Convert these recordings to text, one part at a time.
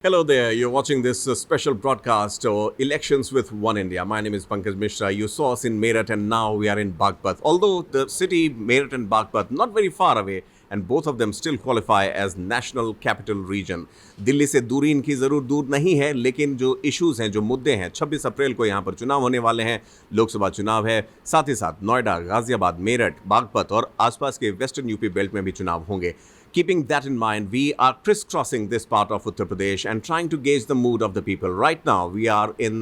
Hello there, you're watching this special broadcast or Elections with One India. My name is Pankaj Mishra. You saw us in Meerut and now we are in Bagpat. Although the city Meerut and Bagpat not very far away and both of them still qualify as national capital region. Delhi से दूरी इनकी ज़रूर दूर नहीं है, लेकिन जो issues हैं, जो मुद्दे हैं, 26 अप्रैल को यहाँ पर चुनाव होने वाले हैं, लोकसभा चुनाव है, साथ ही साथ नोएडा, गाजियाबाद, मेरठ, बागपत और आसपास के वेस्टर्न यूपी बेल्ट में भी चुनाव होंगे. Keeping that in mind, we are crisscrossing this part of Uttar Pradesh and trying to gauge the mood of the people. Right now, we are in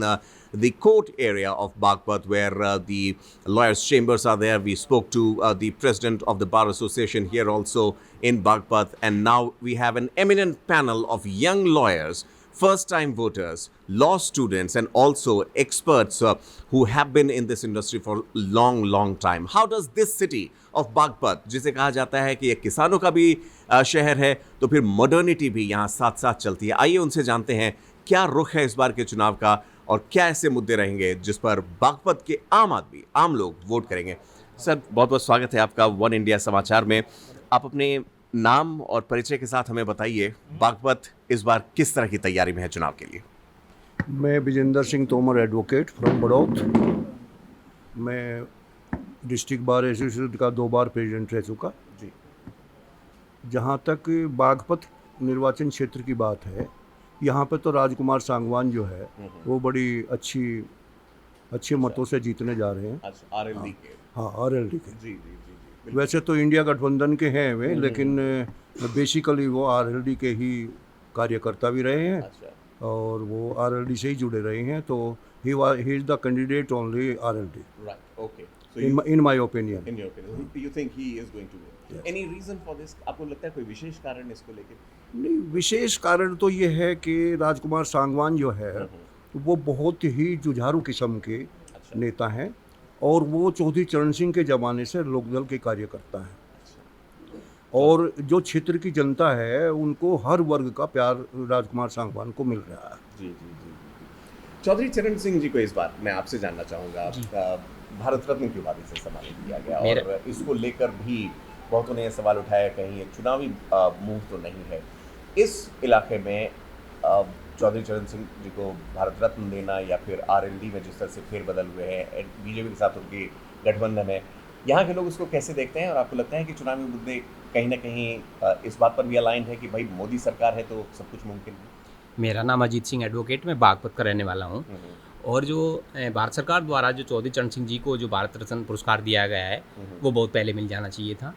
the court area of Bagpat, where the lawyers' chambers are there. We spoke to the president of the Bar Association here also in Bagpat, and now we have an eminent panel of young lawyers, first-time voters, law students, and also experts who have been in this industry for long time. How does this city of Bagpat, जिसे कहा जाता है कि एक किसानों का भी शहर है, तो फिर मॉडर्निटी भी यहाँ साथ साथ चलती है. आइए उनसे जानते हैं क्या रुख है इस बार के चुनाव का और क्या ऐसे मुद्दे रहेंगे जिस पर बागपत के आम आदमी, आम लोग वोट करेंगे. सर, बहुत बहुत स्वागत है आपका वन इंडिया समाचार में. आप अपने नाम और परिचय के साथ हमें बताइए, बागपत इस बार किस तरह की तैयारी में है चुनाव के लिए? मैं विजेंद्र सिंह तोमर, एडवोकेट फ्रॉम बड़ौत. मैं डिस्ट्रिक्ट बार एसोसिएशन का 2 बार प्रेसिडेंट रह चुका जी. जहाँ तक बागपत निर्वाचन क्षेत्र की बात है, यहाँ पे तो राजकुमार सांगवान जो है वो बड़ी अच्छे मतों से जीतने जा रहे हैं. आरएलडी के. हाँ, आरएलडी के. जी जी जी. वैसे तो इंडिया गठबंधन के हैं वे, लेकिन बेसिकली वो आरएलडी के ही कार्यकर्ता भी रहे हैं. अच्छा. और वो आरएलडी से ही जुड़े रहे हैं, तो he is the candidate only RLD. Right. Okay. in my opinion. In your opinion, you think he is going to win? Yes. Any reason for this? आपको लगता है कोई विशेष कारण इसको लेके? नहीं, विशेष कारण तो ये है कि राजकुमार सांगवान जो है वो बहुत ही जुझारू किस्म के अच्छा. नेता हैं और वो चौधरी चरण सिंह के ज़माने से लोकदल के कार्यकर्ता हैं. अच्छा. और जो क्षेत्र की जनता है उनको हर वर्ग का प्यार राजकुमार सांगवान को मिल रहा है. जी जी जी. चौधरी चरण सिंह जी को इस बार मैं आपसे जानना चाहूँगा, भारत रत्न क्यों बाद से सम्मानित किया गया और इसको लेकर भी बहुतों ने यह सवाल उठाया कहीं एक चुनावी मूव तो नहीं है. इस इलाके में चौधरी चरण सिंह जी को भारत रत्न देना या फिर आरएलडी में जिस तरह से फेरबदल हुए हैं, बीजेपी के साथ उनकी गठबंधन है, यहाँ के लोग उसको कैसे देखते हैं और आपको लगता है कि चुनावी मुद्दे कहीं ना कहीं इस बात पर भी अलाइन है कि भाई मोदी सरकार है तो सब कुछ मुमकिन है? मेरा नाम अजीत सिंह, एडवोकेट, मैं बागपत का रहने वाला हूँ. और जो भारत सरकार द्वारा जो चौधरी चरण सिंह जी को जो भारत रत्न पुरस्कार दिया गया है वो बहुत पहले मिल जाना चाहिए था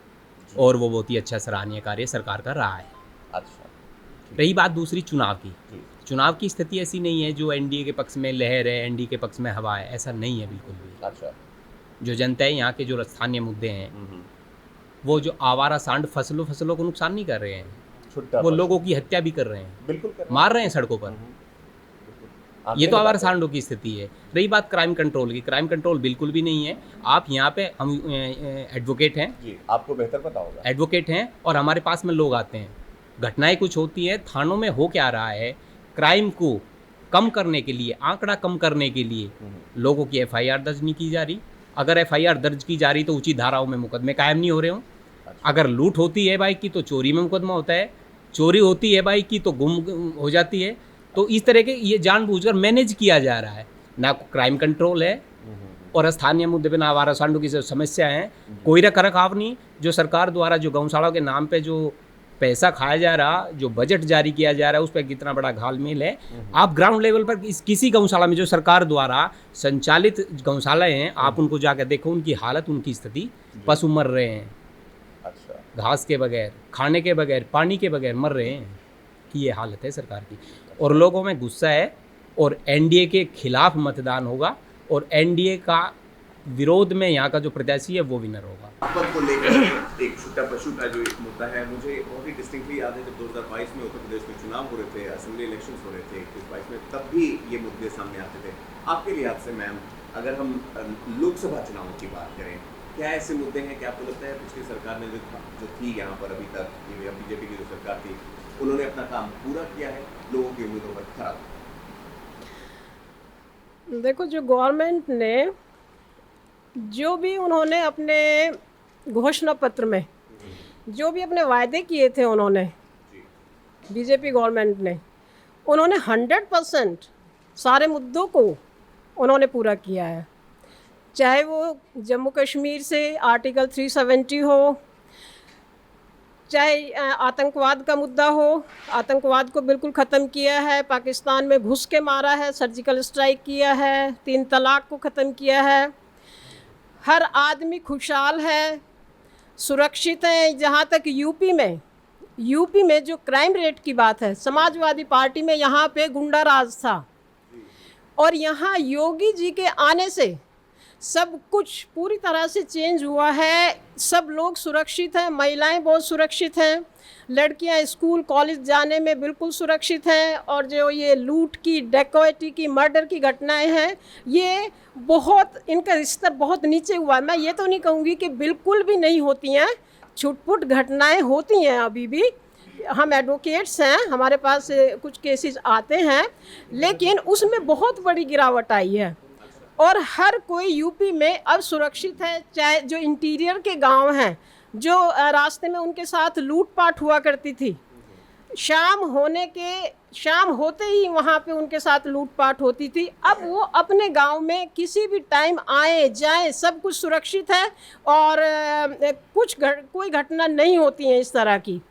और वो बहुत ही अच्छा सराहनीय कार्य सरकार का रहा है. अच्छा. रही बात दूसरी चुनाव की, चुनाव की स्थिति ऐसी नहीं है जो एनडीए के पक्ष में लहर है, एनडीए के पक्ष में हवा है, ऐसा नहीं है बिल्कुल भी. अच्छा. जो जनता है, यहाँ के जो स्थानीय मुद्दे हैं, वो जो आवारा सांड फसलों को नुकसान नहीं कर रहे हैं, वो लोगों की हत्या भी कर रहे हैं, बिल्कुल मार रहे हैं सड़कों पर. ये तो आवारा सांडों की स्थिति है. रही बात क्राइम कंट्रोल की, क्राइम कंट्रोल बिल्कुल भी नहीं है. आप यहाँ पे, हम एडवोकेट हैं जी, आपको बेहतर पता होगा. एडवोकेट हैं और हमारे पास में लोग आते हैं, घटनाएं कुछ होती हैं, थानों में हो क्या रहा है, क्राइम को कम करने के लिए, आंकड़ा कम करने के लिए लोगों की एफआईआर दर्ज नहीं की जा रही. अगर एफआईआर दर्ज की जा रही तो उचित धाराओं में मुकदमे कायम नहीं हो रहे हों. अगर लूट होती है बाइक की तो चोरी में मुकदमा होता है, चोरी होती है बाइक की तो गुम हो जाती है. तो इस तरह के ये जानबूझकर मैनेज किया जा रहा है. ना क्राइम कंट्रोल है और स्थानीय मुद्दे पे ना आवारा सांडों की जो समस्या है, कोई रख रखाव नहीं. जो सरकार द्वारा जो गौशालाओं के नाम पे जो पैसा खाया जा रहा, जो बजट जारी किया जा रहा है, उस पर कितना बड़ा घालमेल है. आप ग्राउंड लेवल पर किसी गौशाला में जो सरकार द्वारा संचालित गौशालाएँ हैं, आप उनको जाकर देखो, उनकी हालत, उनकी स्थिति, पशु मर रहे हैं. अच्छा. घास के बगैर, खाने के बगैर, पानी के बगैर मर रहे हैं. कि ये हालत है सरकार की और लोगों में गुस्सा है और एनडीए के खिलाफ मतदान होगा और एनडीए का विरोध में यहाँ का जो प्रत्याशी है वो विनर होगा. बागपत को लेकर एक छुट्टा पशु का जो एक मुद्दा है, मुझे बहुत ही डिस्टिंक्टली याद है जब 2022 में उत्तर प्रदेश में चुनाव हो रहे थे, असेंबली इलेक्शंस हो रहे थे 21-22 में, तब भी ये मुद्दे सामने आते थे. आपके लिहाज से मैम, अगर हम लोकसभा चुनावों की बात करें, क्या ऐसे मुद्दे हैं कि आपको लगता है पिछली सरकार ने जो थी यहाँ पर अभी तक, बीजेपी की जो सरकार थी, उन्होंने अपना काम पूरा किया है, लोगों की उम्मीदों पर खरा? देखो, जो गवर्नमेंट ने जो भी उन्होंने अपने घोषणा पत्र में जो भी अपने वायदे किए थे, उन्होंने बीजेपी गवर्नमेंट ने उन्होंने 100% सारे मुद्दों को उन्होंने पूरा किया है। चाहे वो जम्मू कश्मीर से आर्टिकल 370 हो, चाहे आतंकवाद का मुद्दा हो, आतंकवाद को बिल्कुल ख़त्म किया है, पाकिस्तान में घुस के मारा है, सर्जिकल स्ट्राइक किया है, 3 तलाक को ख़त्म किया है, हर आदमी खुशहाल है, सुरक्षित है। जहाँ तक यूपी में जो क्राइम रेट की बात है, समाजवादी पार्टी में यहाँ पे गुंडा राज था, और यहाँ योगी जी के आने से सब कुछ पूरी तरह से चेंज हुआ है। सब लोग सुरक्षित हैं, महिलाएं बहुत सुरक्षित हैं, लड़कियां स्कूल कॉलेज जाने में बिल्कुल सुरक्षित हैं, और जो ये लूट की, डकैती की, मर्डर की घटनाएं हैं, ये बहुत, इनका स्तर बहुत नीचे हुआ है। मैं ये तो नहीं कहूँगी कि बिल्कुल भी नहीं होती हैं, छुटपुट घटनाएं होती हैं अभी भी। हम एडवोकेट्स हैं, हमारे पास कुछ केसेस आते हैं, लेकिन उसमें बहुत बड़ी गिरावट आई है, और हर कोई यूपी में अब सुरक्षित है। चाहे जो इंटीरियर के गांव हैं, जो रास्ते में उनके साथ लूटपाट हुआ करती थी, शाम होते ही वहाँ पे उनके साथ लूटपाट होती थी, अब वो अपने गांव में किसी भी टाइम आए जाएं, सब कुछ सुरक्षित है, और कोई घटना नहीं होती है इस तरह की।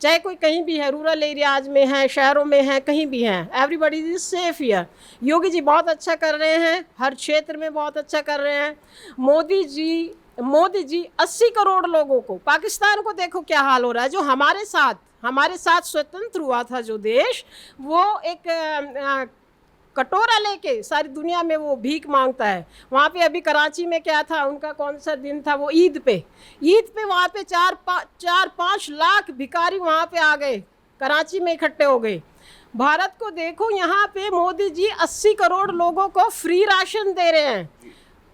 चाहे कोई कहीं भी है, रूरल एरियाज में है, शहरों में है, कहीं भी है, everybody is safe here. Yogi ji बहुत अच्छा कर रहे हैं, हर क्षेत्र में बहुत अच्छा कर रहे हैं। मोदी जी 80 करोड़ लोगों को, पाकिस्तान को देखो क्या हाल हो रहा है, जो हमारे साथ स्वतंत्र हुआ था जो देश, वो एक कटोरा लेके सारी दुनिया में वो भीख मांगता है। वहाँ पे अभी कराची में क्या था, उनका कौन सा दिन था, वो ईद पे वहाँ पे 4-5 लाख भिखारी वहाँ पे आ गए, कराची में इकट्ठे हो गए। भारत को देखो, यहाँ पे मोदी जी 80 करोड़ लोगों को फ्री राशन दे रहे हैं,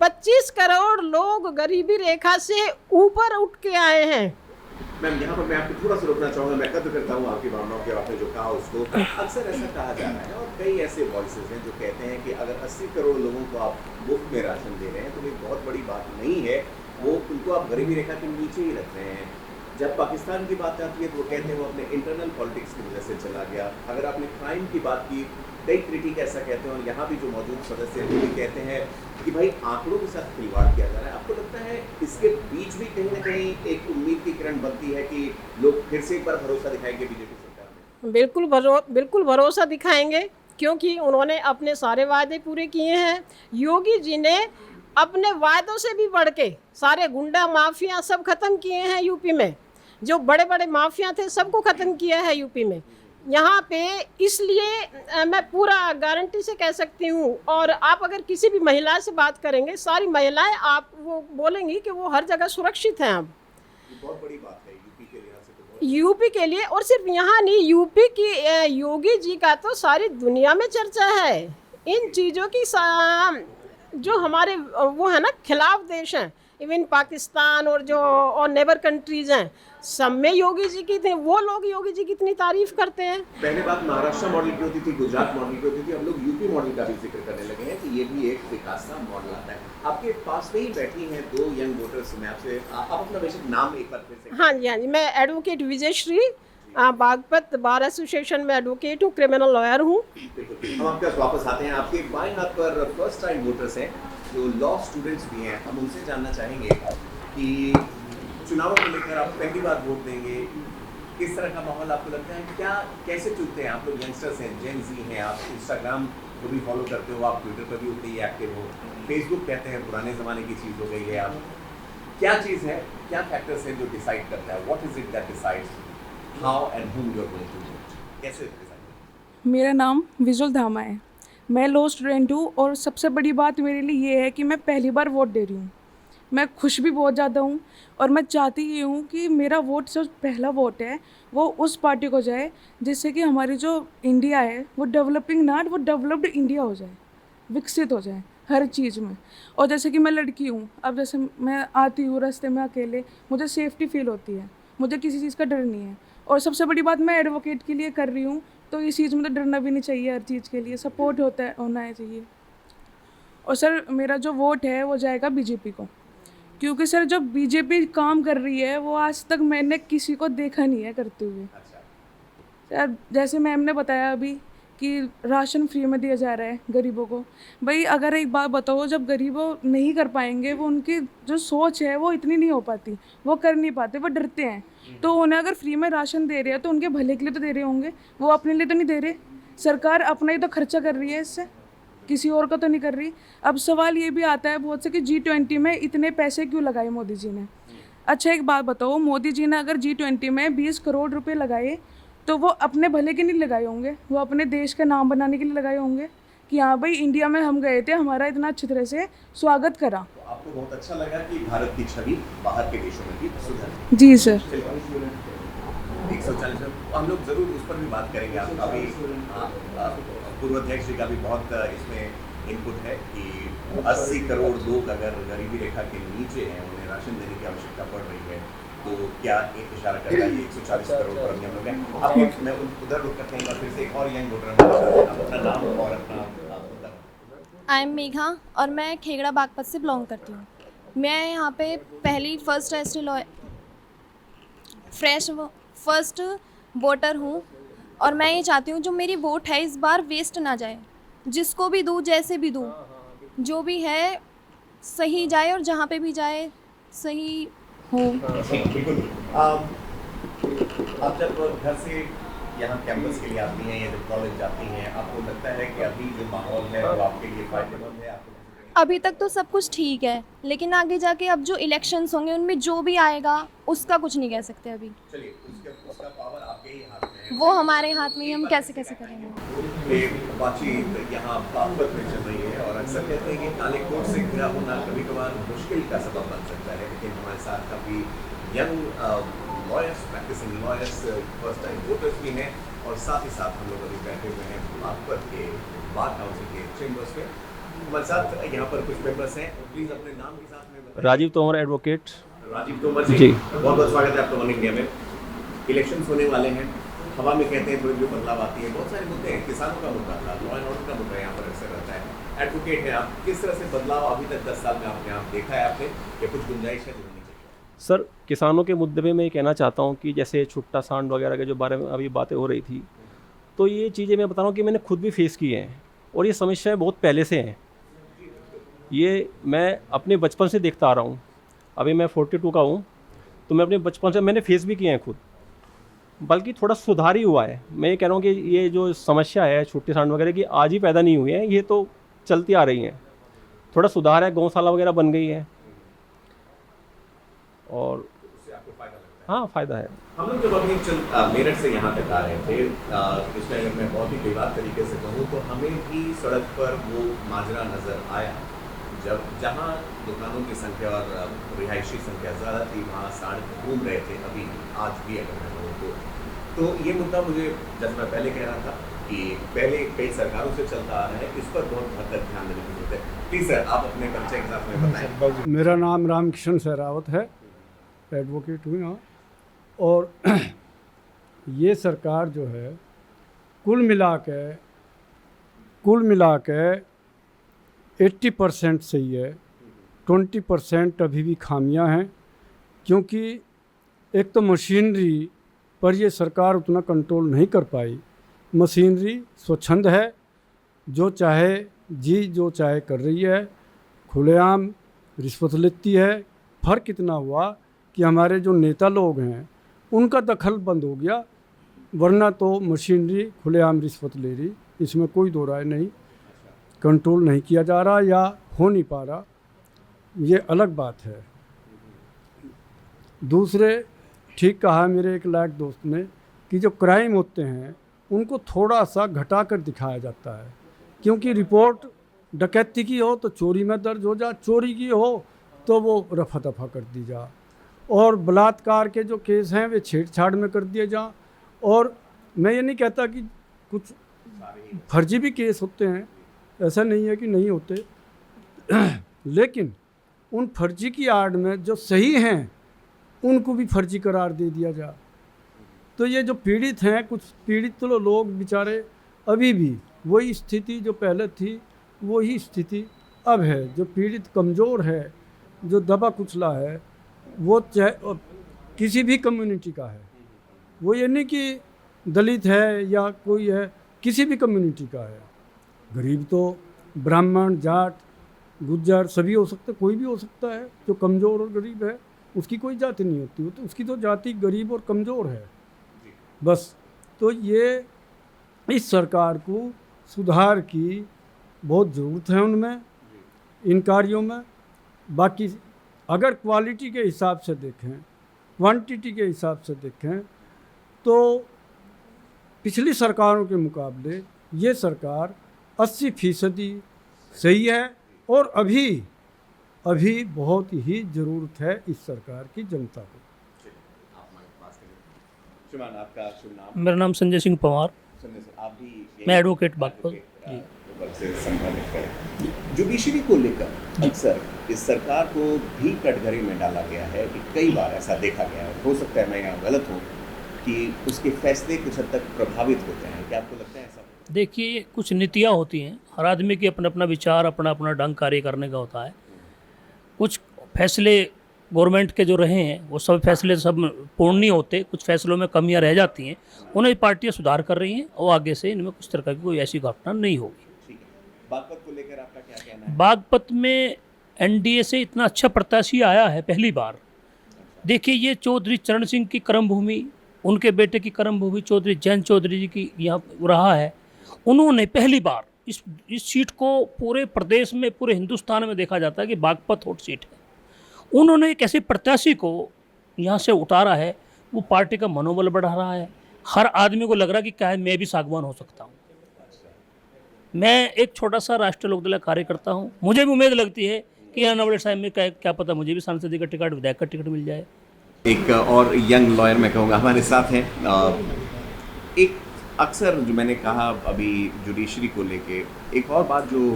25 करोड़ लोग गरीबी रेखा से ऊपर उठ के आए हैं। मैम, यहाँ पर मैं आपको थोड़ा सा रोकना चाहूँगा। मैं कद्र करता हूँ आपकी भावनाओं की, आपने जो कहा उसको। अक्सर ऐसा कहा जा रहा है, और कई ऐसे वॉइसेस हैं जो कहते हैं कि अगर 80 करोड़ लोगों को आप मुफ्त में राशन दे रहे हैं तो ये बहुत बड़ी बात नहीं है, वो उनको आप गरीबी रेखा के नीचे ही रख रहे हैं। जब पाकिस्तान की बात आती है तो वो कहते हैं वो अपने इंटरनल पॉलिटिक्स की वजह से चला गया। अगर आपने क्राइम की बात की, कई क्रिटिक ऐसा कहते हैं, और यहाँ भी जो मौजूद सदस्य हैं वो भी कहते हैं कि भाई आंकड़ों के साथ खिलवाड़ किया जा रहा है। आपको लगता है इसके बीच भी कहीं ना कहीं एक उम्मीद की किरण बनती है कि लोग फिर से एक बार भरोसा दिखाएंगे बीजेपी सरकार में? बिल्कुल भरोसा दिखाएंगे, क्योंकि उन्होंने अपने सारे वादे पूरे किए हैं। योगी जी ने अपने वादों से भी बढ़ के सारे गुंडा माफिया सब खत्म किए हैं यूपी में, जो बड़े बड़े माफिया थे सबको ख़त्म किया है यूपी में। यहाँ पे इसलिए मैं पूरा गारंटी से कह सकती हूँ, और आप अगर किसी भी महिला से बात करेंगे, सारी महिलाएं आप वो बोलेंगी कि वो हर जगह सुरक्षित हैं। अब बहुत बड़ी बात है यूपी के लिहाज से, यूपी के लिए, और सिर्फ यहाँ नहीं, यूपी की योगी जी का तो सारी दुनिया में चर्चा है। इन चीज़ों की जो हमारे वो है ना खिलाफ देश हैं, इवन पाकिस्तान और नेबर कंट्रीज हैं, सब में योगी जी की वो लोग योगी जी की इतनी तारीफ करते हैं। पहले बात महाराष्ट्र मॉडल की होती थी, गुजरात मॉडल की होती थी, अब लोग यूपी मॉडल का भी जिक्र करने लगे हैं कि ये भी एक विकास का मॉडल आता है। आपके पास में ही बैठी हैं 2 यंग वोटर्स। मैं आपसे आप अपना बेसिक नाम एक बार फिर से। हाँ जी, मैं एडवोकेट विजयश्री, बागपत बार एसोसिएशन में एडवोकेट हूँ, क्रिमिनल लॉयर हूँ। हम आपके पास वापस आते हैं। आपके बाएं हाथ पर फर्स्ट टाइम वोटर्स हैं जो लॉ स्टूडेंट्स भी हैं। हम उनसे जानना चाहेंगे कि चुनावों को लेकर आप पहली बार वोट देंगे, किस तरह का माहौल आपको लगता है, क्या कैसे चुनते हैं आप लोग? यंगस्टर्स हैं, जेन ज़ी हैं, आप इंस्टाग्राम को भी फॉलो करते हो, आप ट्विटर पर भी उतने ही एक्टिव हो, फेसबुक कहते हैं पुराने ज़माने की चीज़ हो गई है। आप क्या चीज़ है, क्या फैक्टर्स हैं जो डिसाइड करता है? What is it that decides how and whom you are going to vote? कैसे डिसाइड? मेरा नाम विजुअल धामा है, मैं लॉ स्टूडेंट हूँ, और सबसे बड़ी बात मेरे लिए ये है कि मैं पहली बार वोट दे रही हूँ। मैं खुश भी बहुत ज़्यादा हूँ, और मैं चाहती ये हूँ कि मेरा वोट जो पहला वोट है वो उस पार्टी को जाए जिससे कि हमारी जो इंडिया है वो डेवलपिंग नॉट, वो डेवलप्ड इंडिया हो जाए, विकसित हो जाए हर चीज़ में। और जैसे कि मैं लड़की हूँ, अब जैसे मैं आती हूँ रास्ते में अकेले, मुझे सेफ्टी फील होती है, मुझे किसी चीज़ का डर नहीं है। और सबसे बड़ी बात मैं एडवोकेट के लिए कर रही हूँ, तो इस चीज़ में तो डरना भी नहीं चाहिए, हर चीज़ के लिए सपोर्ट होना चाहिए। और सर मेरा जो वोट है वो जाएगा बीजेपी को, क्योंकि सर जो बीजेपी काम कर रही है वो आज तक मैंने किसी को देखा नहीं है करते हुए। सर जैसे मैम ने बताया अभी कि राशन फ्री में दिया जा रहा है गरीबों को। भाई अगर एक बात बताओ, जब गरीबों नहीं कर पाएंगे, वो उनकी जो सोच है वो इतनी नहीं हो पाती, वो कर नहीं पाते, वो डरते हैं। तो उन्हें अगर फ्री में राशन दे रहे हैं तो उनके भले के लिए तो दे रहे होंगे, वो अपने लिए तो नहीं दे रहे। सरकार अपना ही तो खर्चा कर रही है इससे, किसी और का तो नहीं कर रही। अब सवाल ये भी आता है बहुत से कि G20 में इतने पैसे क्यों लगाए मोदी जी ने। अच्छा एक बात बताओ, मोदी जी ने अगर G20 में 20 करोड़ रुपए लगाए तो वो अपने भले के नहीं लगाए होंगे, वो अपने देश का नाम बनाने के लिए लगाए होंगे कि हाँ भाई इंडिया में हम गए थे, हमारा इतना अच्छी तरह से स्वागत करा। तो आपको बहुत अच्छा लगा कि भारत की छवि बाहर के देशों में भी सुधरी। जी सर। 140 हम लोग जरूर उस पर भी बात करेंगे। आप अभी पूर्व अध्यक्ष जी का भी बहुत इसमें इनपुट है कि 80 करोड़ लोग अगर गरीबी रेखा के नीचे हैं, उन्हें राशन देने की आवश्यकता पड़ रही है, तो क्या एक इशारा करता है 140 करोड़ पर हम लोग हैं। आप मैं उधर रुक करते हैं, फिर से एक और यंग वोटर अपना नाम और अपना आई एम मेघा और मैं खेगड़ा बागपत से बिलोंग करती हूँ। मैं यहाँ पे पहली फर्स्ट वोटर हूँ और मैं ये चाहती हूँ जो मेरी वोट है इस बार वेस्ट ना जाए, जिसको भी दूँ जैसे भी दूँ, जो भी है सही जाए और जहाँ पे भी जाए सही हो। बिल्कुल। आप जब घर से यहाँ कैंपस के लिए आती हैं या जब कॉलेज जाती हैं, आपको लगता है कि अभी जो माहौल है वो आपके लिए फायदेमंद है? आपको अभी तक तो सब कुछ ठीक है, लेकिन आगे जाके अब जो इलेक्शंस होंगे उनमें जो भी आएगा उसका कुछ नहीं कह सकते अभी। चलिए उसका पावर आपके ही हाथ में है, वो हमारे हाथ में ही, हम कैसे करेंगे। ये बातचीत यहाँ बागपत में चल रही है और अक्सर कहते हैं कि काले कोट से घिरा होना कभी कभार मुश्किल का सबब बन सकता है, लेकिन हमारे साथ काफ़ी young lawyers, practising lawyers, first time voters भी हैं और साथ ही साथ हम लोग अभी बैठे हुए हैं बागपत के बार काउंसिल के चेंबर्स में। हमारे साथ यहाँ पर कुछ मेंबर्स हैं, प्लीज अपने नाम के साथ में बताएं। राजीव तोमर एडवोकेट। राजीव तोमर जी, जी। बहुत बहुत स्वागत है आपका वन इंडिया में। इलेक्शंस होने वाले हैं, हवा में कहते हैं थोड़ी भी बदलाव आती है, बहुत सारे मुद्दे हैं, किसानों का मुद्दा था, लॉ एंड ऑर्डर का मुद्दा यहाँ पर अक्सर रहता है। एडवोकेट हैं आप, किस तरह से बदलाव अभी तक 10 साल में आपने देखा है आपने, या कुछ गुंजाइश है जो होनी चाहिए? सर किसानों के मुद्दे में मैं ये कहना चाहता हूँ कि जैसे छुट्टा सांड वगैरह के जो बारे में अभी बातें हो रही थी, तो ये चीज़ें मैं बता रहा हूँ कि मैंने खुद भी फेस की हैं और ये समस्याएं बहुत पहले से हैं। ये मैं अपने बचपन से देखता आ रहा हूँ। अभी मैं 42 का हूँ, तो मैं अपने बचपन से मैंने फेस भी किए हैं खुद, बल्कि थोड़ा सुधार ही हुआ है। मैं ये कह रहा हूँ कि ये जो समस्या है छुट्टी सांड वगैरह की आज ही पैदा नहीं हुई है, ये तो चलती आ रही हैं। थोड़ा सुधार है, गौशाला वगैरह बन गई है और उससे आपको फायदा लगता है? हाँ फ़ायदा है। हम लोग जब अभी मेरठ से यहाँ तक आ रहे थे, इस टाइम मैं बहुत ही बेबाक तरीके से कहूँ तो हमें भी सड़क पर वो माजरा नज़र आया जहाँ दुकानों की संख्या और रिहायशी संख्या ज़्यादा थी, वहाँ सांड घूम रहे थे। अभी आज भी अगर मैं कहूँ तो ये मुद्दा मुझे, जैसे मैं पहले कह रहा था कि पहले कई सरकारों से चलता आ रहा है, इस पर बहुत हद तक ध्यान देने की जरूरत है। प्लीज़ सर, आप अपने परिचय के साथ में बताएं। मेरा नाम रामकिशन सहरावत है, एडवोकेट हूँ यहाँ। और ये सरकार जो है कुल मिला के 80% सही है, 20% अभी भी खामियां हैं, क्योंकि एक तो मशीनरी पर ये सरकार उतना कंट्रोल नहीं कर पाई। मशीनरी स्वच्छंद है, जो चाहे कर रही है, खुलेआम रिश्वत लेती है। फ़र्क इतना हुआ कि हमारे जो नेता लोग हैं उनका दखल बंद हो गया, वरना तो मशीनरी खुलेआम रिश्वत ले रही, इसमें कोई दो राय नहीं। कंट्रोल नहीं किया जा रहा या हो नहीं पा रहा, ये अलग बात है। दूसरे, ठीक कहा मेरे एक लायक दोस्त ने कि जो क्राइम होते हैं उनको थोड़ा सा घटा कर दिखाया जाता है, क्योंकि रिपोर्ट डकैती की हो तो चोरी में दर्ज हो जा, चोरी की हो तो वो रफा दफा कर दी जा, और बलात्कार के जो केस हैं वे छेड़छाड़ में कर दिए जा। और मैं ये नहीं कहता कि कुछ फर्जी भी केस होते हैं, ऐसा नहीं है कि नहीं होते, लेकिन उन फर्जी की आड़ में जो सही हैं उनको भी फर्जी करार दे दिया जा। तो ये जो पीड़ित हैं, कुछ पीड़ित तो लोग बेचारे अभी भी वही स्थिति जो पहले थी वही स्थिति अब है। जो पीड़ित कमज़ोर है, जो दबा कुचला है, वो चाहे किसी भी कम्युनिटी का है, वो ये नहीं कि दलित है या कोई है, किसी भी कम्युनिटी का है। गरीब तो ब्राह्मण, जाट, गुज्जर सभी हो सकते, कोई भी हो सकता है। जो कमज़ोर और गरीब है उसकी कोई जाति नहीं होती, वो तो उसकी तो जाति गरीब और कमज़ोर है बस। तो ये इस सरकार को सुधार की बहुत ज़रूरत है उनमें, इन कार्यों में। बाकी अगर क्वालिटी के हिसाब से देखें, क्वांटिटी के हिसाब से देखें, तो पिछली सरकारों के मुकाबले ये सरकार 80% सही है। और अभी बहुत ही ज़रूरत है इस सरकार की जनता को। श्रीमान, आपका शुभ नाम? मेरा नाम संजय सिंह पवार, आप भी मैं एडवोकेट बागपत जी। से संपर्क करें। जुडिशरी को लेकर अक्सर इस सरकार को भी कटघरे में डाला गया है कि कई बार ऐसा देखा गया है, हो सकता है मैं यहाँ गलत हूँ, कि उसके फैसले कुछ हद तक प्रभावित होते हैं। क्या आपको लगता है ऐसा? देखिए, कुछ नीतियाँ होती हैं, हर आदमी की अपना अपना विचार, अपना अपना ढंग कार्य करने का होता है। कुछ फैसले गवर्नमेंट के जो रहे हैं वो सब फैसले सब पूर्ण नहीं होते, कुछ फैसलों में कमियां रह जाती हैं, उन्हें पार्टियां सुधार कर रही हैं और आगे से इनमें कुछ तरह की कोई ऐसी घटना नहीं होगी। ठीक है। बागपत को लेकर आपका क्या कहना है? बागपत में एनडीए से इतना अच्छा प्रत्याशी आया है पहली बार। देखिए, ये चौधरी चरण सिंह की कर्मभूमि, उनके बेटे की कर्मभूमि चौधरी जैन चौधरी जी की यहाँ रहा है। उन्होंने पहली बार इस सीट को पूरे प्रदेश में, पूरे हिंदुस्तान में देखा जाता है कि बागपत हॉट सीट है। उन्होंने एक ऐसे प्रत्याशी को यहाँ से उतारा है, वो पार्टी का मनोबल बढ़ा रहा है। हर आदमी को लग रहा है कि क्या है, मैं भी सागवान हो सकता हूँ। मैं एक छोटा सा राष्ट्रीय लोकदल कार्यकर्ता हूँ, मुझे भी उम्मीद लगती है कि आने वाले टाइम में क्या पता मुझे भी सांसद का टिकट, विधायक का टिकट मिल जाए। एक और यंग लॉयर मैं कहूँगा हमारे साथ हैं। एक अक्सर जो मैंने कहा अभी जुडिशरी को लेके, एक और बात जो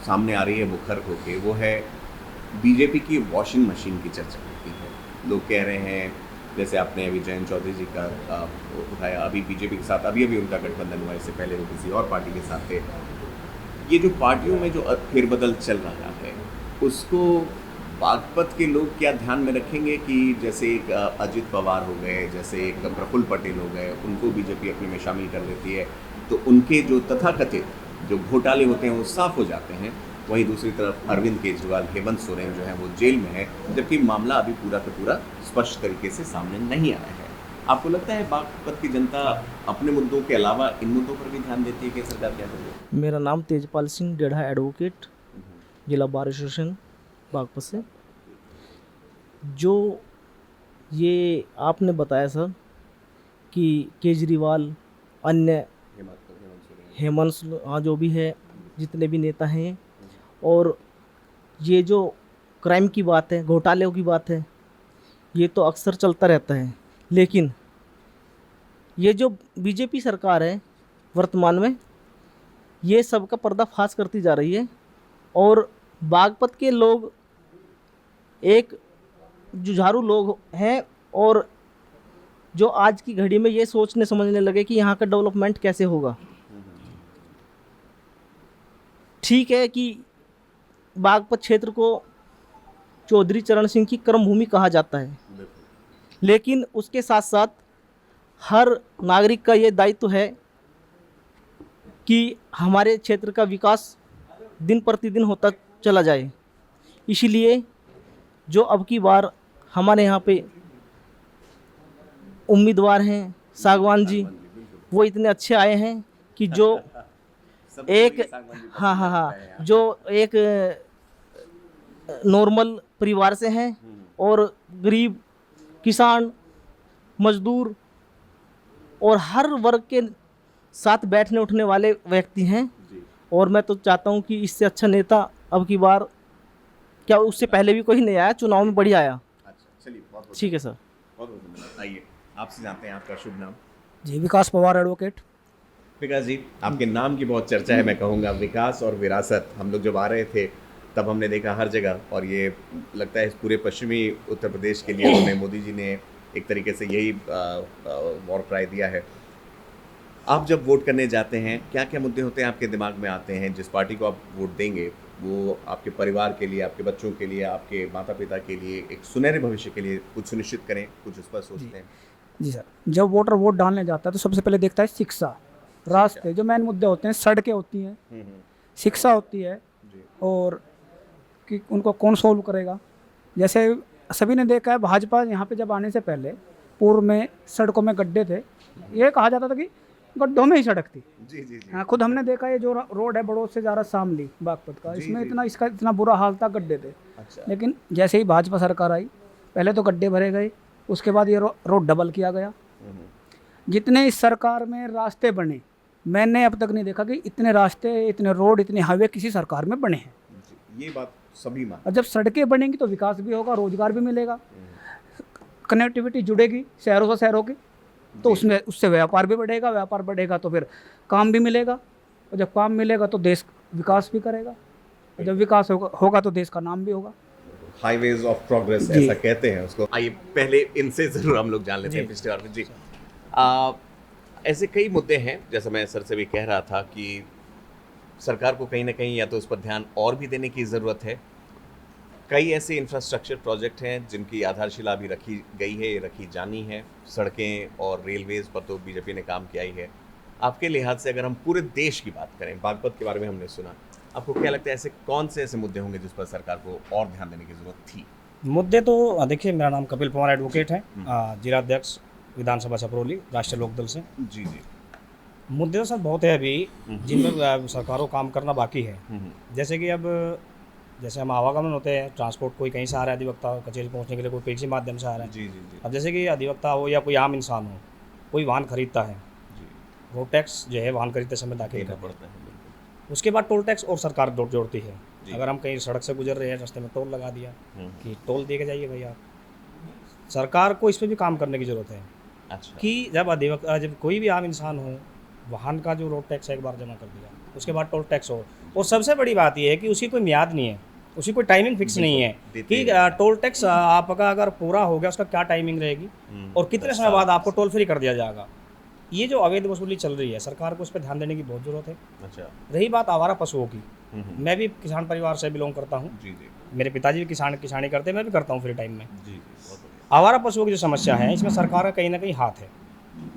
सामने आ रही है मुखर होके, वो है बीजेपी की वॉशिंग मशीन की चर्चा होती है। लोग कह रहे हैं, जैसे आपने अभी जयंत चौधरी जी का उठाया, अभी बीजेपी के साथ अभी उनका गठबंधन हुआ, इससे पहले वो किसी और पार्टी के साथ थे। ये जो पार्टियों में जो फेरबदल चल रहा है, उसको बागपत के लोग क्या ध्यान में रखेंगे कि जैसे एक अजित पवार हो गए, जैसे एक प्रफुल्ल पटेल हो गए, उनको बीजेपी अपने में शामिल कर लेती है, तो उनके जो तथाकथित जो घोटाले होते हैं वो साफ हो जाते हैं। वहीं दूसरी तरफ अरविंद केजरीवाल, हेमंत सोरेन जो है वो जेल में है, जबकि मामला अभी पूरा का पूरा स्पष्ट तरीके से सामने नहीं आया है। आपको लगता है बागपत की जनता अपने मुद्दों के अलावा इन मुद्दों पर भी ध्यान देती है कि सरकार क्या कर रही है? मेरा नाम तेजपाल सिंह डेढ़ा, एडवोकेट, जिला बार एसोसिएशन बागपत से। जो ये आपने बताया सर कि केजरीवाल, अन्य हेमंत, हाँ जो भी है, जितने भी नेता हैं, और ये जो क्राइम की बात है, घोटालों की बात है, ये तो अक्सर चलता रहता है। लेकिन ये जो बीजेपी सरकार है वर्तमान में, ये सबका पर्दाफाश करती जा रही है। और बागपत के लोग एक जुझारू लोग हैं, और जो आज की घड़ी में ये सोचने समझने लगे कि यहाँ का डेवलपमेंट कैसे होगा। ठीक है कि बागपत क्षेत्र को चौधरी चरण सिंह की कर्मभूमि कहा जाता है, लेकिन उसके साथ साथ हर नागरिक का ये दायित्व है कि हमारे क्षेत्र का विकास दिन प्रतिदिन होता चला जाए। इसीलिए जो अब की बार हमारे यहाँ पे उम्मीदवार हैं सागवान जी, वो इतने अच्छे आए हैं कि जो एक हाँ जो एक नॉर्मल परिवार से हैं और गरीब, किसान, मजदूर और हर वर्ग के साथ बैठने उठने वाले व्यक्ति हैं। और मैं तो चाहता हूं कि इससे अच्छा नेता अब की बार, क्या उससे पहले भी कोई नहीं आया, चुनाव में बढ़िया आया। चलिए, बहुत ठीक है सर, बहुत धन्यवाद। आइए आपसे जानते हैं आपका शुभ नाम। जी, विकास पवार, एडवोकेट। विकास जी, आपके नाम की बहुत चर्चा है, मैं कहूँगा विकास और विरासत। हम लोग जब आ रहे थे तब हमने देखा हर जगह, और ये लगता है इस पूरे पश्चिमी उत्तर प्रदेश के लिए उन्हें मोदी जी ने एक तरीके से यही वॉर क्राई दिया है। आप जब वोट करने जाते हैं, क्या क्या मुद्दे होते हैं आपके दिमाग में आते हैं? जिस पार्टी को आप वोट देंगे वो आपके परिवार के लिए, आपके बच्चों के लिए, आपके माता पिता के लिए, एक सुनहरे भविष्य के लिए कुछ सुनिश्चित करें, कुछ उस पर सोचते हैं? जी सर, जब वोटर वोट डालने जाता है तो सबसे पहले देखता है शिक्षा, रास्ते जो मेन मुद्दे होते हैं, सड़कें होती हैं, शिक्षा होती है, और कि उनको कौन सोल्व करेगा। जैसे सभी ने देखा है, भाजपा यहाँ पे जब आने से पहले पूर्व में सड़कों में गड्ढे थे, ये कहा जाता था कि गड्ढों में ही सड़क थी। हाँ, खुद हमने देखा ये जो रोड है बड़ौद से जा रहा शामली बागपत का, इसमें इसका इतना बुरा हाल था, गड्ढे थे। लेकिन जैसे ही भाजपा सरकार आई, पहले तो गड्ढे भरे गए, उसके बाद ये रोड डबल किया गया। जितने इस सरकार में रास्ते बने, मैंने अब तक नहीं देखा कि इतने रास्ते, इतने रोड, इतने हाईवे किसी सरकार में बने हैं। ये बात सभी मान। और जब सड़कें बनेंगी तो विकास भी होगा, रोजगार भी मिलेगा, कनेक्टिविटी जुड़ेगी शहरों से शहरों की, तो उसमें उससे व्यापार भी बढ़ेगा, व्यापार बढ़ेगा तो फिर काम भी मिलेगा, और जब काम मिलेगा तो देश विकास भी करेगा, और जब विकास होगा तो देश का नाम भी होगा। हाईवेज ऑफ प्रोग्रेस ऐसा कहते हैं उसको। आइए पहले इनसे जरूर हम लोग जान लेते हैं पिछले बार में जी। ऐसे कई मुद्दे हैं, जैसा मैं सर से भी कह रहा था कि सरकार को कहीं ना कहीं या तो उस पर ध्यान और भी देने की ज़रूरत है। कई ऐसे इंफ्रास्ट्रक्चर प्रोजेक्ट हैं जिनकी आधारशिला अभी रखी गई है, रखी जानी है। सड़कें और रेलवेज पर तो बीजेपी ने काम किया ही है। आपके लिहाज से अगर हम पूरे देश की बात करें, बागपत के बारे में हमने सुना, आपको क्या लगता है ऐसे कौन से ऐसे मुद्दे होंगे जिस पर सरकार को और ध्यान देने की ज़रूरत थी? मुद्दे तो देखिए, मेरा नाम कपिल पवार एडवोकेट है, जिलाध्यक्ष विधानसभा छपरौली, राष्ट्रीय लोकदल से। जी जी। मुद्दे तो सर बहुत है अभी जिन पर सरकारों को काम करना बाकी है। जैसे कि अब जैसे हम आवागमन होते हैं, ट्रांसपोर्ट कोई कहीं से आ रहा है, अधिवक्ता कचहरी पहुंचने के लिए कोई किसी माध्यम से आ रहा है। जी जी जी। अब जैसे कि अधिवक्ता हो या कोई आम इंसान हो, कोई वाहन खरीदता है, रोड टैक्स जो है वाहन खरीदते समय दाखिल करना पड़ता है। उसके बाद टोल टैक्स और सरकार जोड़ती है। अगर हम कहीं सड़क से गुजर रहे हैं, रास्ते में टोल लगा दिया कि टोल दे के जाइए भैया। सरकार को इस पर भी काम करने की ज़रूरत है। अच्छा। कि जब कोई भी आम इंसान हो, वाहन का जो रोड टैक्स है एक बार जमा कर दिया, उसके बाद टोल टैक्स हो। और सबसे बड़ी बात यह है कि उसकी कोई मियाद नहीं है, उसकी कोई टाइमिंग फिक्स नहीं है कि टोल टैक्स आपका अगर पूरा हो गया उसका क्या टाइमिंग रहेगी और कितने समय बाद आपको टोल फ्री कर दिया जाएगा। ये जो अवैध वसूली चल रही है, सरकार को उस पर ध्यान देने की बहुत ज़रूरत है। अच्छा। रही बात आवारा पशुओं की, मैं भी किसान परिवार से बिलोंग करता हूँ। जी जी। मेरे पिताजी भी किसानी करते हैं, मैं भी करता हूँ फ्री टाइम में। जी। आवारा पशुओं की जो समस्या है, इसमें सरकार का कहीं ना कहीं हाथ है,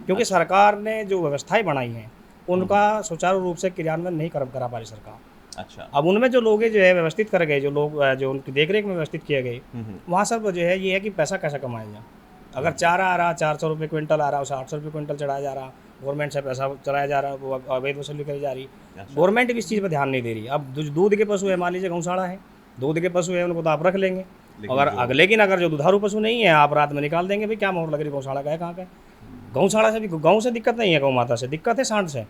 क्योंकि सरकार ने जो व्यवस्थाएं बनाई हैं उनका सुचारू रूप से क्रियान्वयन नहीं करा पा रही सरकार। अच्छा। अब उनमें जो लोग जो है व्यवस्थित कर गए, जो लोग जो उनकी देखरेख में व्यवस्थित किए गए, वहाँ सब जो है ये है कि पैसा कैसे कमाया जाए। अगर चारा आ रहा, 400 रुपये क्विंटल आ रहा, उसे 800 रुपये क्विंटल चढ़ाया जा रहा, गवर्नमेंट से पैसा चलाया जा रहा, वो अवैध वसूली करी जा रही। गवर्नमेंट भी इस चीज़ पर ध्यान नहीं दे रही। अब दूध के पशु है, मान लीजिए गौशाला है, दूध के पशु है, उनको तो आप रख लेंगे, लेकिन अगर जो दुधारू पशु नहीं है, आप रात में निकाल देंगे, भाई क्या मोहर लग रही, गौशाला का है, कहाँ का है। गौशाला से भी, गौ से दिक्कत नहीं है, गौ माता से दिक्कत है, सांड से।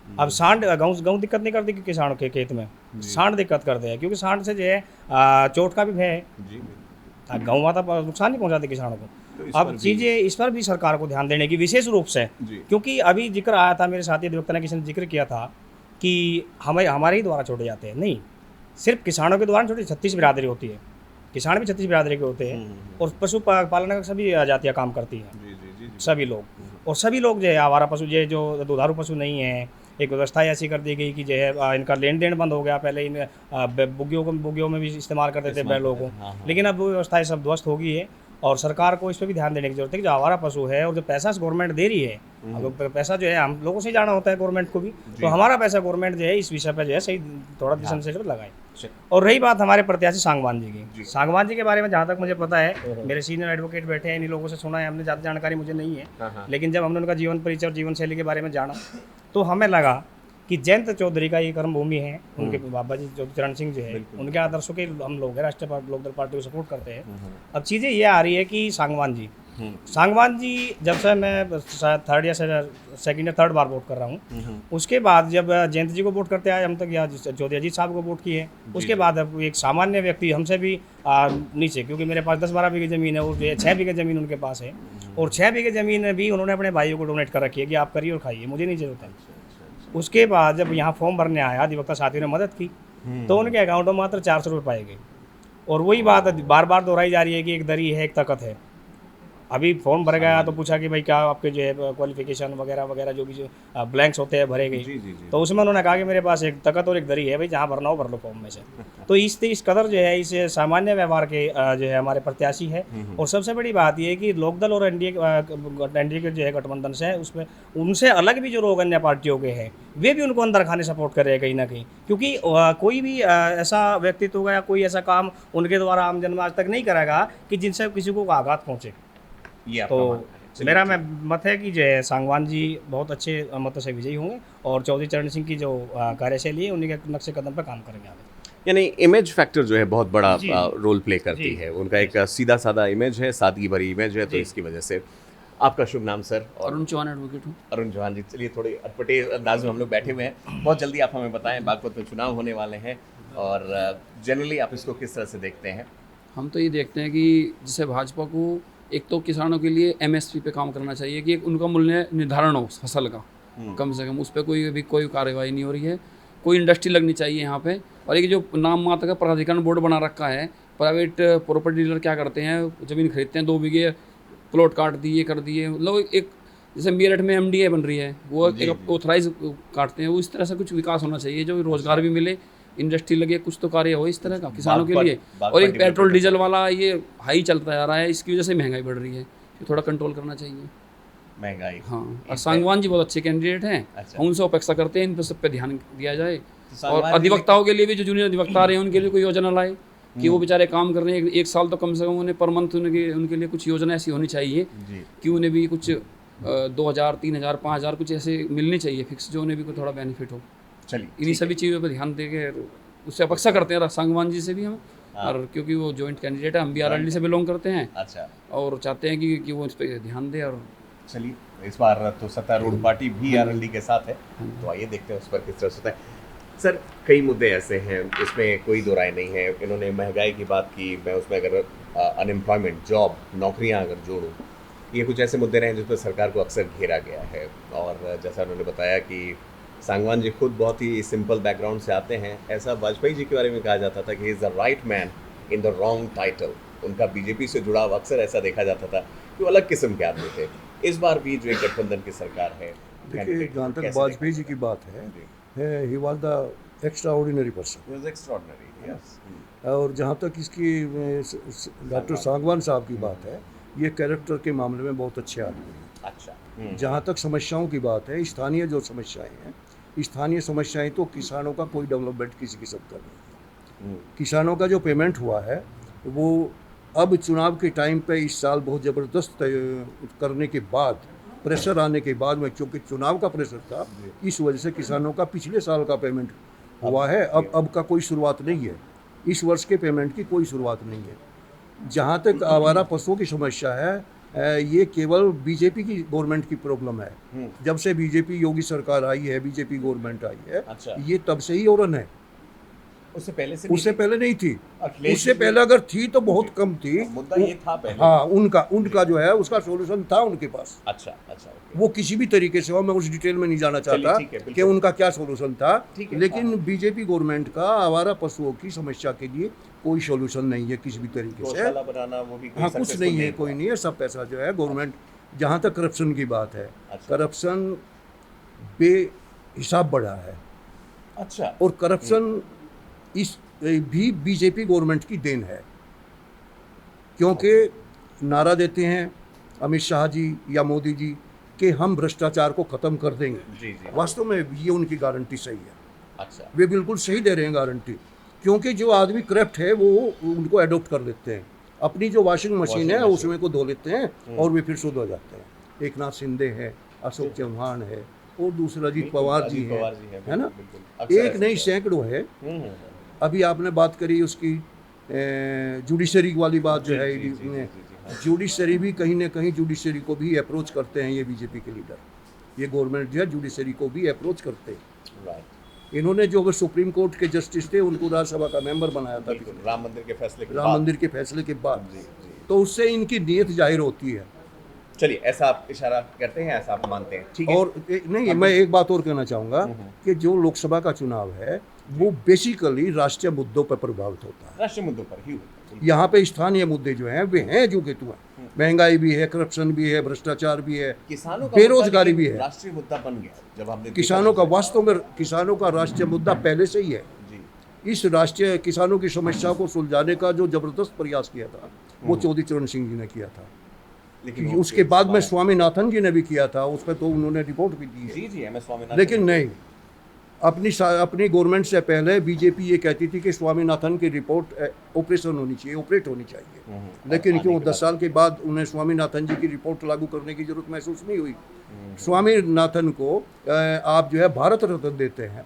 अब सांड गौ दिक्कत नहीं करती किसानों के खेत में, सांड दिक्कत करते हैं, क्योंकि सांड से जो है चोट का भी भय है। गौ माता नुकसान नहीं पहुंचाती किसानों को। अब चीज़ें इस पर भी सरकार को ध्यान देने की विशेष रूप से, क्योंकि अभी जिक्र आया था, मेरे साथी अधिवक्ता ने किसी ने जिक्र किया था कि हमारे ही द्वारा छोड़े जाते हैं। नहीं, सिर्फ किसानों के द्वारा छोटी 36 बिरादरी होती है, किसान भी 36 बिरादरी के होते हैं, और पशु पालन का सभी जातियाँ काम करती हैं, सभी लोग। और सभी लोग जो है आवारा पशु, जो दुधारू पशु नहीं है, एक व्यवस्था ऐसी कर दी गई कि जो है इनका लेन देन बंद हो गया। पहले इन बुग्गियों में भी इस्तेमाल करते थे बैलों को, लेकिन अब वो व्यवस्था सब ध्वस्त हो गई है। और सरकार को इस पर भी ध्यान देने की जरूरत है कि जो आवारा पशु है और जो पैसा गवर्नमेंट दे रही है, अब पैसा जो है हम लोगों से जाना होता है गवर्नमेंट को भी, तो हमारा पैसा गवर्नमेंट जो है इस विषय पर जो है सही थोड़ा दिशा से लगाए। और रही बात हमारे प्रत्याशी सांगवान जी की, सांगवान जी के बारे में जहाँ तक मुझे पता है, मेरे सीनियर एडवोकेट बैठे हैं, इन्हीं लोगों से सुना है हमने, ज़्यादा जानकारी मुझे नहीं है, लेकिन जब हमने उनका जीवन परिचय और जीवन शैली के बारे में जाना तो हमें लगा कि जयंत चौधरी का ये कर्म भूमि है। उनके बाबा जी चौधरी चरण सिंह जो है, उनके आदर्शों के हम लोग हैं, राष्ट्रीय लोकदल पार्टी को सपोर्ट करते हैं। अब चीज़ें ये आ रही है कि सांगवान जी जब से मैं थर्ड या सेकंड या थर्ड बार वोट कर रहा हूँ, उसके बाद जब जयंत जी को वोट करते आए हम तक, या चौधरी अजीत साहब को वोट किए, उसके बाद अब एक सामान्य व्यक्ति हमसे भी नीचे, क्योंकि मेरे पास 10-12 बीघे ज़मीन है और 6 बीघे ज़मीन उनके पास है, और 6 बीघे ज़मीन भी उन्होंने अपने भाइयों को डोनेट कर रखी है कि आप करिए और खाइए, मुझे नहीं जरूरत है। उसके बाद जब यहाँ फॉर्म भरने आया, अधिवक्ता साथियों ने मदद की, तो उनके अकाउंट में मात्र 400 रुपये पाए गए। और वही बात बार बार दोहराई जा रही है कि एक दरी है, एक तकत है। अभी फॉर्म भर गया तो पूछा कि भाई क्या आपके जो है क्वालिफिकेशन वगैरह वगैरह जो भी जो ब्लैंक्स होते हैं भरे गए, तो उसमें उन्होंने कहा कि मेरे पास एक तख्त और एक दरी है भाई, जहाँ भरना हो भर लो फॉर्म में से। तो इस कदर जो है इस सामान्य व्यवहार के जो है हमारे प्रत्याशी है। और सबसे बड़ी बात ये है कि लोकदल और एनडीए के जो है गठबंधन से है, उसमें उनसे अलग भी जो लोग अन्य पार्टियों के हैं वे भी उनको अंदर खाने सपोर्ट कर रहे हैं कहीं ना कहीं, क्योंकि कोई भी ऐसा व्यक्तित्व होगा या कोई ऐसा काम उनके द्वारा आम जन आज तक नहीं करेगा कि जिनसे किसी को आघात पहुँचे। तो मेरा मत है कि जो है सांगवान जी बहुत अच्छे मतों से विजयी होंगे और चौधरी चरण सिंह की जो कार्यशैली है उन्हीं के नक्शे कदम पर काम करेंगे आगे। यानी इमेज फैक्टर जो है बहुत बड़ा रोल प्ले करती है। उनका एक सीधा साधा इमेज है, सादगी भरी इमेज है, तो इसकी वजह से। आपका शुभ नाम सर? अरुण चौहान एडवोकेट हूँ। अरुण चौहान जी, चलिए थोड़े अटपटे अंदाज में हम लोग बैठे हुए हैं, बहुत जल्दी आप हमें बताएं बागपत में चुनाव होने वाले हैं और जनरली आप इसको किस तरह से देखते हैं? हम तो ये देखते हैं कि जैसे भाजपा को एक तो किसानों के लिए एमएसपी पे काम करना चाहिए कि एक उनका मूल्य निर्धारण हो फसल का, कम से कम उस पर कोई कार्रवाई नहीं हो रही है। कोई इंडस्ट्री लगनी चाहिए यहाँ पे। और एक जो नाम मात्र का प्राधिकरण बोर्ड बना रखा है, प्राइवेट प्रॉपर्टी डीलर क्या करते हैं, ज़मीन खरीदते हैं, 2 बीघे प्लॉट काट दिए कर दिए, मतलब एक जैसे मेरठ में एमडीए बन रही है वो एक ऑथराइज काटते हैं, वो इस तरह से कुछ विकास होना चाहिए जो रोज़गार भी मिले, इंडस्ट्री लगे, कुछ तो कार्य हो इस तरह का किसानों के लिए। और एक पेट्रोल डीजल वाला ये हाई चलता जा रहा है, इसकी वजह से महंगाई बढ़ रही है, तो थोड़ा कंट्रोल करना चाहिए महंगाई। हाँ, और सांगवान जी बहुत अच्छे कैंडिडेट हैं। अच्छा। हम उनसे अपेक्षा करते हैं इन पर सब पे ध्यान दिया जाए। और अधिवक्ताओं के लिए भी जो जूनियर अधिवक्ता रहे हैं उनके लिए कोई योजना लाए कि वो बेचारे काम कर रहे हैं, एक साल तो कम से कम उन्हें पर मंथ उनके लिए कुछ योजना ऐसी होनी चाहिए कि उन्हें भी कुछ 2000, 3000, 5000 कुछ ऐसे मिलनी चाहिए फिक्स, जो उन्हें भी कोई थोड़ा बेनिफिट हो। चलिए, इन्हीं सभी चीज़ों पर ध्यान देके उससे अपेक्षा करते हैं सांगवान जी से भी हम। और क्योंकि वो जॉइंट कैंडिडेट है, हम भी आरएलडी से बिलोंग करते हैं। अच्छा। और चाहते हैं कि वो इस पर ध्यान दे। और चलिए, इस बार तो सत्तारूढ़ पार्टी भी आरएलडी के साथ है, तो आइए देखते हैं उस पर किस तरह से होता है। सर, कई मुद्दे ऐसे हैं, इसमें कोई दो राय नहीं है। इन्होंने महंगाई की बात की, मैं उसमें अगर अनएम्प्लॉयमेंट, जॉब, नौकरियां अगर जोड़ूं, ये कुछ ऐसे मुद्दे रहे जिस पर सरकार को अक्सर घेरा गया है। और जैसा उन्होंने बताया कि सांगवान जी खुद बहुत ही सिंपल बैकग्राउंड से आते हैं। ऐसा वाजपेयी जी के बारे में कहा जाता था कि he is the right man in the wrong title. उनका बीजेपी से जुड़ाव अक्सर ऐसा देखा जाता था कि वो अलग किस्म के आदमी थे। इस बार भी जो एक गठबंधन की सरकार है, देखिए, जहाँ तक वाजपेयी जी की बात है, ही वॉज द एक्स्ट्राऑर्डिनरी पर्सन। और जहाँ तक इसकी डॉक्टर सांगवान साहब की बात है, ये कैरेक्टर के मामले में बहुत अच्छे आदमी हैं। अच्छा। जहाँ तक समस्याओं की बात है, स्थानीय जो समस्याएं हैं, स्थानीय समस्याएं तो किसानों का कोई डेवलपमेंट किसी किस्म का नहीं है। किसानों का जो पेमेंट हुआ है वो अब चुनाव के टाइम पे इस साल बहुत ज़बरदस्त करने के बाद, प्रेशर आने के बाद में, क्योंकि चुनाव का प्रेशर था, इस वजह से किसानों का पिछले साल का पेमेंट हुआ है। अब का कोई शुरुआत नहीं है, इस वर्ष के पेमेंट की कोई शुरुआत नहीं है। जहाँ तक आवारा पशुओं की समस्या है, ये केवल बीजेपी की गवर्नमेंट की प्रॉब्लम है। जब से बीजेपी योगी सरकार आई है, बीजेपी गवर्नमेंट आई है, अच्छा। ये तब से ही औरन है। उससे पहले नहीं थी। उससे पहले अगर थी तो बहुत कम थी। मुद्दा ये था पहले। हाँ, उनका जो है उसका सॉल्यूशन था उनके पास। अच्छा। वो किसी भी तरीके से हो, मैं उस डिटेल में नहीं जाना चाहता कि उनका क्या सॉल्यूशन था, लेकिन बीजेपी गवर्नमेंट का आवारा पशुओं की समस्या के लिए कोई सॉल्यूशन नहीं है किसी भी तरीके से। हाँ, कुछ नहीं है, कोई नहीं है। सब पैसा जो है गवर्नमेंट, जहाँ तक करप्शन की बात है, करप्शन बेहिसाब बढ़ा है। अच्छा। और करप्शन इस भी बीजेपी गवर्नमेंट की देन है, क्योंकि नारा देते हैं अमित शाह जी या मोदी जी कि हम भ्रष्टाचार को ख़त्म कर देंगे। वास्तव में ये उनकी गारंटी सही है। अच्छा। वे बिल्कुल सही दे रहे हैं गारंटी, क्योंकि जो आदमी करप्ट है वो उनको अडोप्ट कर लेते हैं। अपनी जो वॉशिंग मशीन है उसमें को धो लेते हैं और वे फिर शुद्ध हो जाते हैं। एक नाथ शिंदे है, अशोक चौहान है, और दूसरा अजीत पवार जी है ना। एक नहीं, सैकड़ों है। अभी आपने बात करी उसकी जुडिशरी वाली बात जो है, जुडिशरी भी कहीं ना कहीं जुडिशरी को भी अप्रोच करते हैं ये बीजेपी के लीडर। ये गवर्नमेंट जो है जुडिशरी को भी अप्रोच करते हैं। इन्होंने जो सुप्रीम कोर्ट के जस्टिस थे उनको राज्यसभा का मेंबर बनाया था राम मंदिर के फैसले के बाद। तो उससे इनकी नीयत जाहिर होती है चलिए, ऐसा आप इशारा करते हैं, ऐसा आप मानते हैं, ठीक है। और नहीं, मैं एक बात और कहना चाहूँगा कि जो लोकसभा का चुनाव है वो बेसिकली राष्ट्रीय मुद्दों पर प्रभावित होता है। राष्ट्रीय मुद्दों पर ही होता है। यहाँ पे स्थानीय मुद्दे जो हैं वे हैं जो केतु हैं। महंगाई भी है, करप्शन भी है, भ्रष्टाचार भी है, किसानों का बेरोजगारी मुद्दा भी है। राष्ट्रीय मुद्दा बन गया जब हमने किसानों का वास्तव में किसानों का राष्ट्रीय मुद्दा पहले से ही है। इस राष्ट्रीय किसानों की समस्या को सुलझाने का जो जबरदस्त प्रयास किया था वो चौधरी चरण सिंह जी ने किया था। लेकिन उसके बाद में स्वामीनाथन जी ने भी किया था, उस पर तो उन्होंने रिपोर्ट भी दी है। जी जी, एम एस स्वामीनाथन। लेकिन नहीं, अपनी गवर्नमेंट से पहले बीजेपी ये कहती थी कि स्वामीनाथन की रिपोर्ट ऑपरेशन होनी चाहिए, ऑपरेट होनी चाहिए। लेकिन क्यों 10 साल के बाद उन्हें स्वामीनाथन जी की रिपोर्ट लागू करने की जरूरत महसूस नहीं हुई। स्वामीनाथन को आप जो है भारत रत्न देते हैं,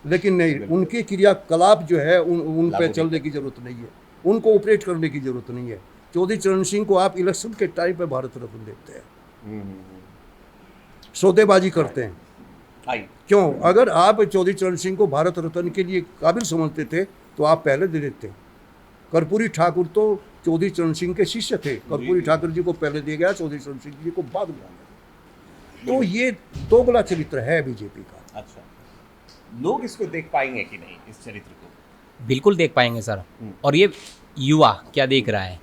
लेकिन नहीं, उनके क्रियाकलाप जो है उन पे चलने की जरूरत नहीं है, उनको ऑपरेट करने की जरूरत नहीं है। चौधरी चरण सिंह को आप इलेक्शन के टाइम पे भारत रत्न देते हैं, सौदेबाजी करते हैं। क्यों? अगर आप चौधरी चरण सिंह को भारत रत्न के लिए काबिल समझते थे तो आप पहले दे देते। कर्पूरी ठाकुर तो चौधरी चरण सिंह के शिष्य थे, कर्पूरी ठाकुर जी को पहले दिया गया, चौधरी चरण सिंह जी को बाद में दिया। तो ये दोगला चरित्र है बीजेपी का। अच्छा, लोग इसको देख पाएंगे कि नहीं, इस चरित्र को? बिल्कुल देख पाएंगे सर। और ये युवा क्या देख रहा है,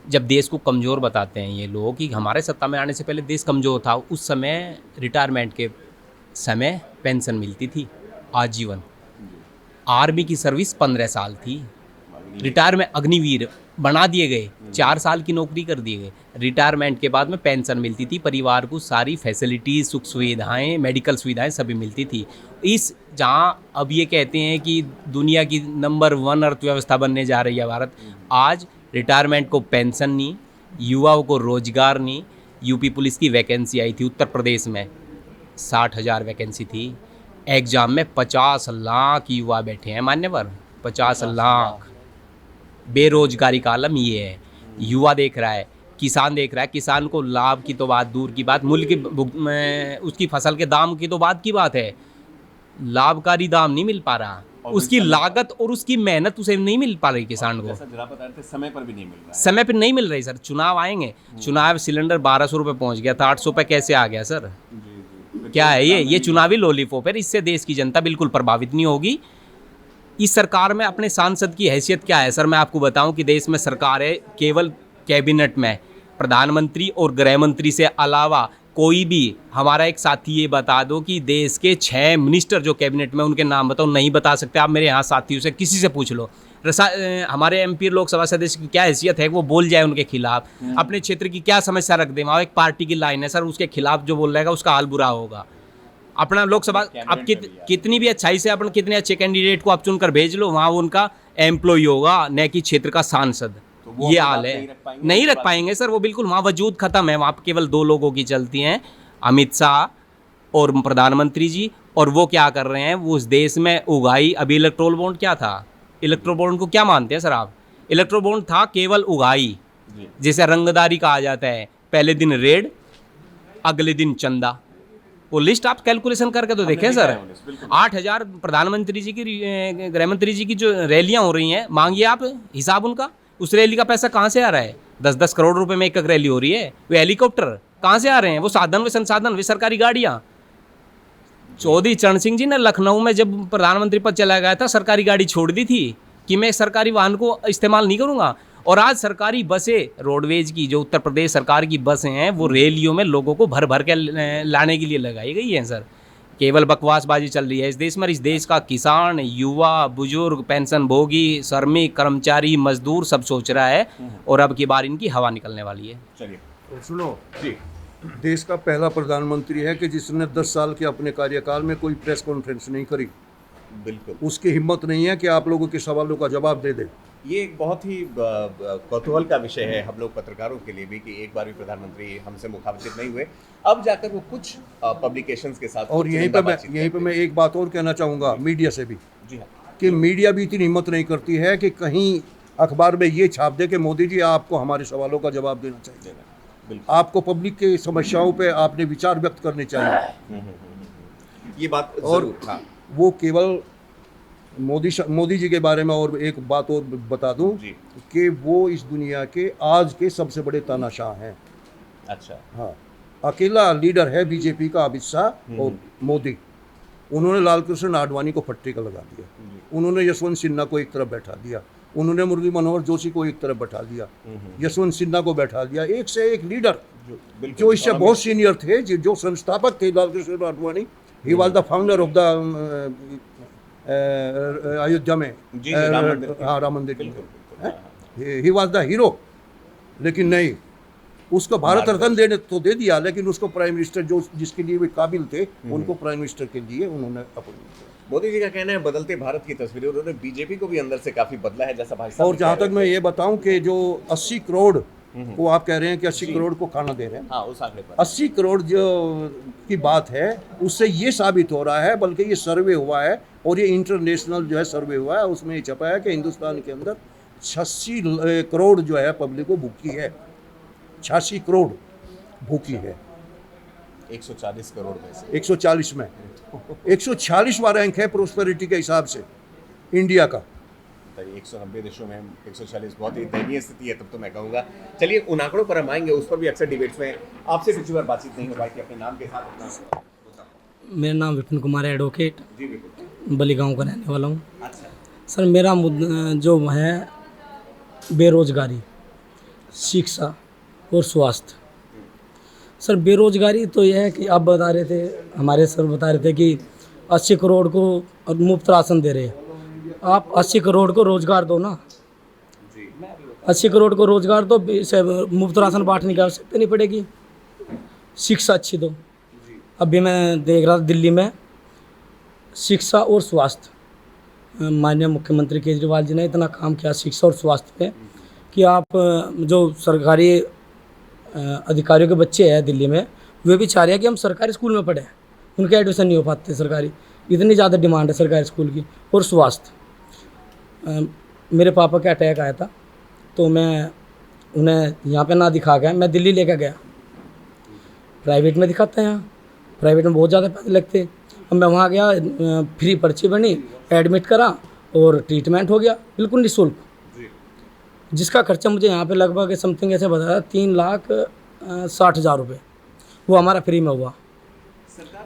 जब देश को कमज़ोर बताते हैं ये लोग कि हमारे सत्ता में आने से पहले देश कमज़ोर था, उस समय रिटायरमेंट के समय पेंशन मिलती थी आजीवन। आर्मी की सर्विस 15 साल थी, रिटायर में अग्निवीर बना दिए गए, 4 साल की नौकरी कर दिए गए। रिटायरमेंट के बाद में पेंशन मिलती थी, परिवार को सारी फैसिलिटीज़, सुख सुविधाएं, मेडिकल सुविधाएं सभी मिलती थी। इस जहां अब ये कहते हैं कि दुनिया की नंबर 1 अर्थव्यवस्था बनने जा रही है भारत, आज रिटायरमेंट को पेंशन नहीं, युवाओं को रोजगार नहीं। यूपी पुलिस की वैकेंसी आई थी उत्तर प्रदेश में, 60,000 वैकेंसी थी। एग्ज़ाम में 50 लाख युवा बैठे हैं मान्यवर, 50 लाख। बेरोजगारी का आलम ये है। युवा देख रहा है, किसान देख रहा है। किसान को लाभ की तो बात दूर की बात, मूल्य की उसकी फसल के दाम की तो बात की बात है, लाभकारी दाम नहीं मिल पा रहा। उसकी लागत और उसकी मेहनत उसे नहीं मिल पा रही किसान को, समय पर भी नहीं मिल रहा है। समय पर नहीं मिल रही सर। चुनाव आएंगे, चुनाव सिलेंडर 1200 रुपये पहुँच गया था, 800 पे कैसे आ गया सर? क्या है ये चुनावी लॉलीपॉप है। इससे देश की जनता बिल्कुल प्रभावित नहीं होगी। इस सरकार में अपने सांसद की हैसियत क्या है सर? मैं आपको बताऊं कि देश में सरकार है, केवल कैबिनेट में प्रधानमंत्री और गृह मंत्री से अलावा कोई भी, हमारा एक साथी ये बता दो कि देश के 6 मिनिस्टर जो कैबिनेट में, उनके नाम बताओ, नहीं बता सकते। आप मेरे यहाँ साथियों से किसी से पूछ लो। हमारे एमपी लोकसभा सदस्य की क्या हैसियत है वो बोल जाए उनके खिलाफ, अपने क्षेत्र की क्या समस्या रख दे, वहाँ एक पार्टी की लाइन है सर, उसके खिलाफ जो बोल रहेगा उसका हाल बुरा होगा। अपना लोकसभा आप कितनी भी अच्छाई से अपन कितने अच्छे कैंडिडेट को आप चुनकर भेज लो, वहाँ उनका एम्प्लॉय होगा, न कि क्षेत्र का सांसद। ये हाल है, नहीं रख पाएंगे सर वो, बिल्कुल वहाँ वजूद खत्म है। वहाँ केवल 2 लोगों की चलती हैं, अमित शाह और प्रधानमंत्री जी। और वो क्या कर रहे हैं, वो उस देश में उगाई। अभी इलेक्ट्रोल बॉन्ड क्या था? इलेक्ट्रो बॉन्ड को क्या मानते हैं सर आप? इलेक्ट्रो बॉन्ड था केवल उगाई, जिसे रंगदारी कहा जाता है। पहले दिन रेड, अगले दिन चंदा। वो लिस्ट आप कैलकुलेशन करके तो देखें सर। 8,000 प्रधानमंत्री जी की, गृह मंत्री जी की जो रैलियां हो रही हैं, मांगिए आप हिसाब उनका। उस रैली का पैसा कहाँ से आ रहा है? 10-10 करोड़ रुपए में एक रैली हो रही है। वो हेलीकॉप्टर कहाँ से आ रहे हैं? वो साधन, वे संसाधन, वे सरकारी गाड़ियाँ। चौधरी चरण सिंह जी ने लखनऊ में जब प्रधानमंत्री पद चला गया था, सरकारी गाड़ी छोड़ दी थी कि मैं सरकारी वाहन को इस्तेमाल नहीं करूँगा। और आज सरकारी बसें, रोडवेज की जो उत्तर प्रदेश सरकार की बसें हैं, वो रैलियों में लोगों को भर भर के लाने के लिए लगाई गई हैं सर। केवल बकवासबाजी चल रही है इस देश में। इस देश का किसान, युवा, बुजुर्ग, पेंशन भोगी, श्रमिक, कर्मचारी, मजदूर सब सोच रहा है, और अब की बार इनकी हवा निकलने वाली है। चलिए सुनो जी, देश का पहला प्रधानमंत्री है कि जिसने 10 साल के अपने कार्यकाल में कोई प्रेस कॉन्फ्रेंस नहीं करी। बिल्कुल, उसकी हिम्मत नहीं है कि आप लोगों के सवालों का जवाब दे दे। ये एक बहुत ही कौतूहल का विषय है हम लोग पत्रकारों के लिए भी, कि एक बार भी प्रधानमंत्री हमसे मुखातिब नहीं हुए। अब जाकर वो कुछ पब्लिकेशंस के साथ, और यहीं पे मैं एक बात और कहना चाहूँगा मीडिया से भी, जी हाँ, कि मीडिया भी इतनी हिम्मत नहीं करती है कि कहीं अखबार में ये छाप दे कि मोदी जी आपको हमारे सवालों का जवाब देना चाहिए, आपको पब्लिक की समस्याओं पे आपने विचार व्यक्त करने चाहिए। ये बात और वो केवल मोदी जी के बारे में और एक बात और बता दूं कि वो इस दुनिया के आज के सबसे बड़े तानाशाह हैं। अच्छा, हाँ। अकेला लीडर है बीजेपी का अमित शाह और मोदी। उन्होंने लाल कृष्ण आडवाणी को फट्टे का लगा दिया, उन्होंने यशवंत सिन्हा को एक तरफ बैठा दिया, उन्होंने मुरली मनोहर जोशी को एक तरफ बैठा दिया, यशवंत सिन्हा को बैठा दिया। एक से एक लीडर जो इससे बहुत सीनियर थे, जो संस्थापक थे Lal Krishna Advani. He was the founder of the Ayodhya में राम मंदिर, ही वॉज द हीरो। लेकिन नहीं, उसको भारत रत्न देने तो दे दिया, लेकिन उसको प्राइम मिनिस्टर जो जिसके लिए वे काबिल थे उनको प्राइम मिनिस्टर के लिए उन्होंने अपॉइंट किया। मोदी जी का कहना है बदलते भारत की तस्वीरें, उन्होंने बीजेपी को भी अंदर से काफी बदला है, जैसा भाई साहब। और जहाँ तक मैं ये बताऊं कि जो 80 करोड़ को आप कह रहे हैं कि 80 करोड़ को खाना दे रहे हैं, हाँ, उस आंकड़े पर 80 करोड़ जो की बात है, उससे ये साबित हो रहा है, बल्कि ये सर्वे हुआ है और ये इंटरनेशनल जो है सर्वे हुआ है, उसमें ये छपा है कि हिंदुस्तान के अंदर 86 करोड़ जो है पब्लिक को भूखी है। 86 करोड़ भूखी है 140 करोड़ में से 140 में 140वां रैंक है प्रोस्पेरिटी के हिसाब से इंडिया का। 190 देशों में 140 बहुत ही दयनीय स्थिति है। तब तो मैं कहूँगा, चलिए उन आंकड़ों पर हम आएंगे, उस पर भी अक्सर डिबेट्स में आपसे पिछली बार बातचीत नहीं हो पाई कि अपने नाम के साथ अपना। मेरा नाम विपिन कुमार है, एडवोकेट, जी बिल्कुल, बली गाँव का रहने वाला हूँ। अच्छा सर, मेरा मुद्दा जो है बेरोजगारी, शिक्षा और स्वास्थ्य। सर, बेरोजगारी तो यह है कि आप बता रहे थे, हमारे सर बता रहे थे कि 80 करोड़ को मुफ्त राशन दे रहे हैं। आप 80 करोड़ को रोजगार दो ना, 80 करोड़ को रोजगार दो, मुफ्त राशन बांटने की आवश्यकता नहीं पड़ेगी। शिक्षा अच्छी दो। अभी मैं देख रहा था दिल्ली में शिक्षा और स्वास्थ्य, माननीय मुख्यमंत्री केजरीवाल जी ने इतना काम किया शिक्षा और स्वास्थ्य पे कि आप जो सरकारी अधिकारियों के बच्चे हैं दिल्ली में, वे भी चाह रहे हैं कि हम सरकारी स्कूल में पढ़ें, उनके एडमिशन नहीं हो पाते सरकारी, इतनी ज़्यादा डिमांड है सरकारी स्कूल की। और स्वास्थ्य, मेरे पापा का अटैक आया था तो मैं उन्हें यहाँ पे ना दिखा गया, मैं दिल्ली लेकर गया। प्राइवेट में दिखाते हैं, यहाँ प्राइवेट में बहुत ज़्यादा पैसे लगते। अब मैं वहाँ गया, फ्री पर्ची बनी, एडमिट करा और ट्रीटमेंट हो गया बिल्कुल निःशुल्क, जिसका खर्चा मुझे यहाँ पे लगभग समथिंग ऐसे बताया 3,60,000 रुपये, वो हमारा फ्री में हुआ।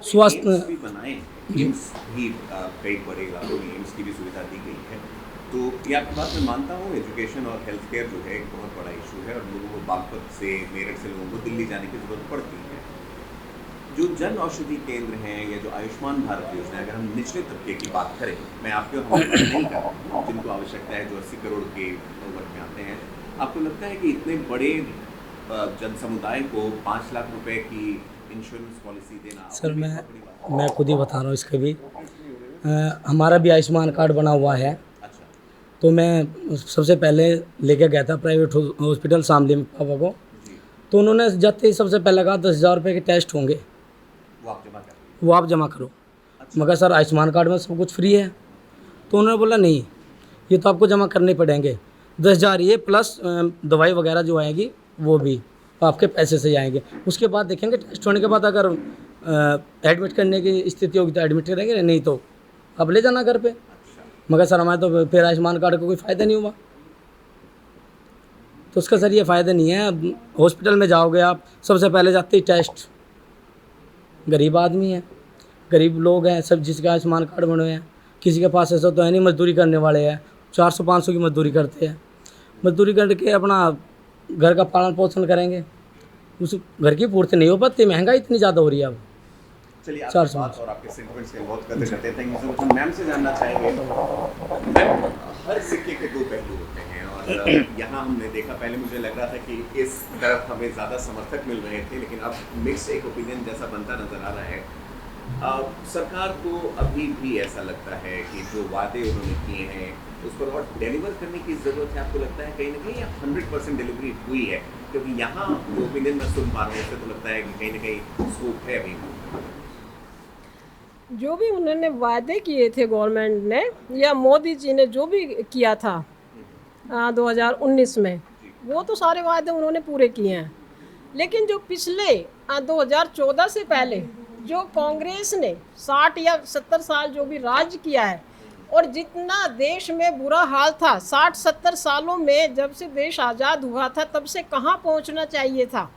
स्वास्थ्य कई बड़े इलाकों में एम्स की भी सुविधा दी गई है, तो ये आपकी बात मैं मानता हूँ। एजुकेशन और हेल्थ केयर जो है एक बहुत बड़ा इशू है और लोगों को बागपत से, मेरठ से लोगों को दिल्ली जाने की जरूरत पड़ती है। जो जन औषधि केंद्र हैं या जो आयुष्मान भारत योजना है, अगर हम निचले तबके की बात करें, मैं आपके और हमारे नहीं कर रहा हूँ, जिनको आवश्यकता है, जो 80 करोड़ के वर्ग में आते हैं, आपको लगता है कि इतने बड़े जन समुदाय को 5 लाख रुपए की इंश्योरेंस पॉलिसी देना? सर, मैं खुद ही बता रहा हूँ इसके भी। हमारा भी आयुष्मान कार्ड बना हुआ है। अच्छा। तो मैं सबसे पहले लेके गया था प्राइवेट हॉस्पिटल शामली में पापा को, तो उन्होंने जाते ही सबसे पहले कहा 10,000 रुपये के टेस्ट होंगे, वो आप जमा करो। अच्छा। मगर सर, आयुष्मान कार्ड में सब कुछ फ्री है। तो उन्होंने बोला नहीं, ये तो आपको जमा करने पड़ेंगे, 10,000 ये प्लस दवाई वगैरह जो आएगी वो भी आपके पैसे से आएंगे। उसके बाद देखेंगे, टेस्ट होने के बाद अगर एडमिट करने की स्थिति होगी तो एडमिट करेंगे, नहीं तो आप ले जाना घर पे। मगर सर, हमारे तो फिर आयुष्मान कार्ड का कोई फ़ायदा नहीं हुआ। तो उसका सर ये फ़ायदा नहीं है। हॉस्पिटल में जाओगे आप, सबसे पहले जाते ही टेस्ट। गरीब आदमी है, गरीब लोग हैं सब, जिसके आयुष्मान कार्ड बने हुए हैं, किसी के पास ऐसा तो है नहीं, मजदूरी करने वाले हैं, 400-500 की मजदूरी करते हैं, मजदूरी करके अपना घर का पालन पोषण करेंगे, उस घर की पूर्ति नहीं हो पाती, महंगाई इतनी ज़्यादा हो रही है अब। चलिए, आपकी बात और आपके सेंटिमेंट्स के बहुत कदर करते हैं। Thank you so much. हम मैम से जानना चाहेंगे, मैम, हर सिक्के के 2 पहलू होते हैं और यहाँ हमने देखा, पहले मुझे लग रहा था कि इस तरफ हमें ज़्यादा समर्थक मिल रहे थे, लेकिन अब मिक्स एक ओपिनियन जैसा बनता नज़र आ रहा है। सरकार को अभी भी ऐसा लगता है कि जो वादे उन्होंने किए हैं उस पर और डिलीवर करने की ज़रूरत है। आपको लगता है कहीं ना कहीं 100% डिलीवरी हुई है? क्योंकि यहाँ जो ओपिनियन मैं सुन पा रहा हूँ, उससे तो लगता है कि कहीं ना कहीं स्कोप है अभी। जो भी उन्होंने वादे किए थे गवर्नमेंट ने या मोदी जी ने जो भी किया था 2019 में, वो तो सारे वादे उन्होंने पूरे किए हैं। लेकिन जो पिछले 2014 से पहले जो कांग्रेस ने 60 या 70 साल जो भी राज किया है, और जितना देश में बुरा हाल था 60-70 सालों में, जब से देश आज़ाद हुआ था तब से कहाँ पहुँचना चाहिए था,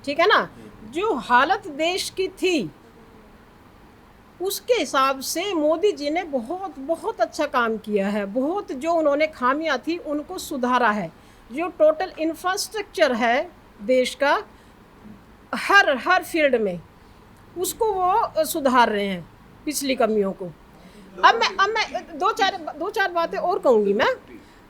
ठीक है ना। जो हालत देश की थी उसके हिसाब से मोदी जी ने बहुत बहुत अच्छा काम किया है। बहुत जो उन्होंने खामियां थी उनको सुधारा है। जो टोटल इंफ्रास्ट्रक्चर है देश का हर फील्ड में उसको वो सुधार रहे हैं पिछली कमियों को। अब मैं दो चार बातें और कहूँगी मैं।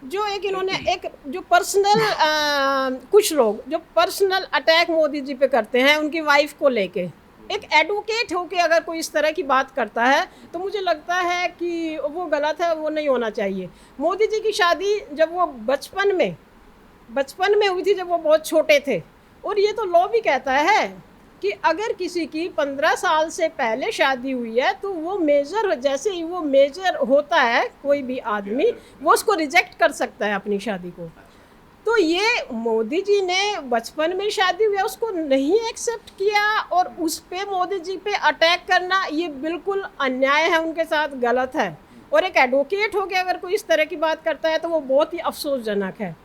जो एक इन्होंने एक जो पर्सनल कुछ लोग जो पर्सनल अटैक मोदी जी पे करते हैं उनकी वाइफ को लेके, एक एडवोकेट होके अगर कोई इस तरह की बात करता है तो मुझे लगता है कि वो गलत है, वो नहीं होना चाहिए। मोदी जी की शादी जब वो बचपन में हुई थी, जब वो बहुत छोटे थे, और ये तो लॉ भी कहता है कि अगर किसी की 15 साल से पहले शादी हुई है तो वो मेजर, जैसे ही वो मेजर होता है कोई भी आदमी, वो उसको रिजेक्ट कर सकता है अपनी शादी को। तो ये मोदी जी ने बचपन में शादी हुई है उसको नहीं एक्सेप्ट किया और उस पे मोदी जी पे अटैक करना ये बिल्कुल अन्याय है, उनके साथ गलत है। और एक एडवोकेट हो के अगर कोई इस तरह की बात करता है तो वो बहुत ही अफसोसजनक है।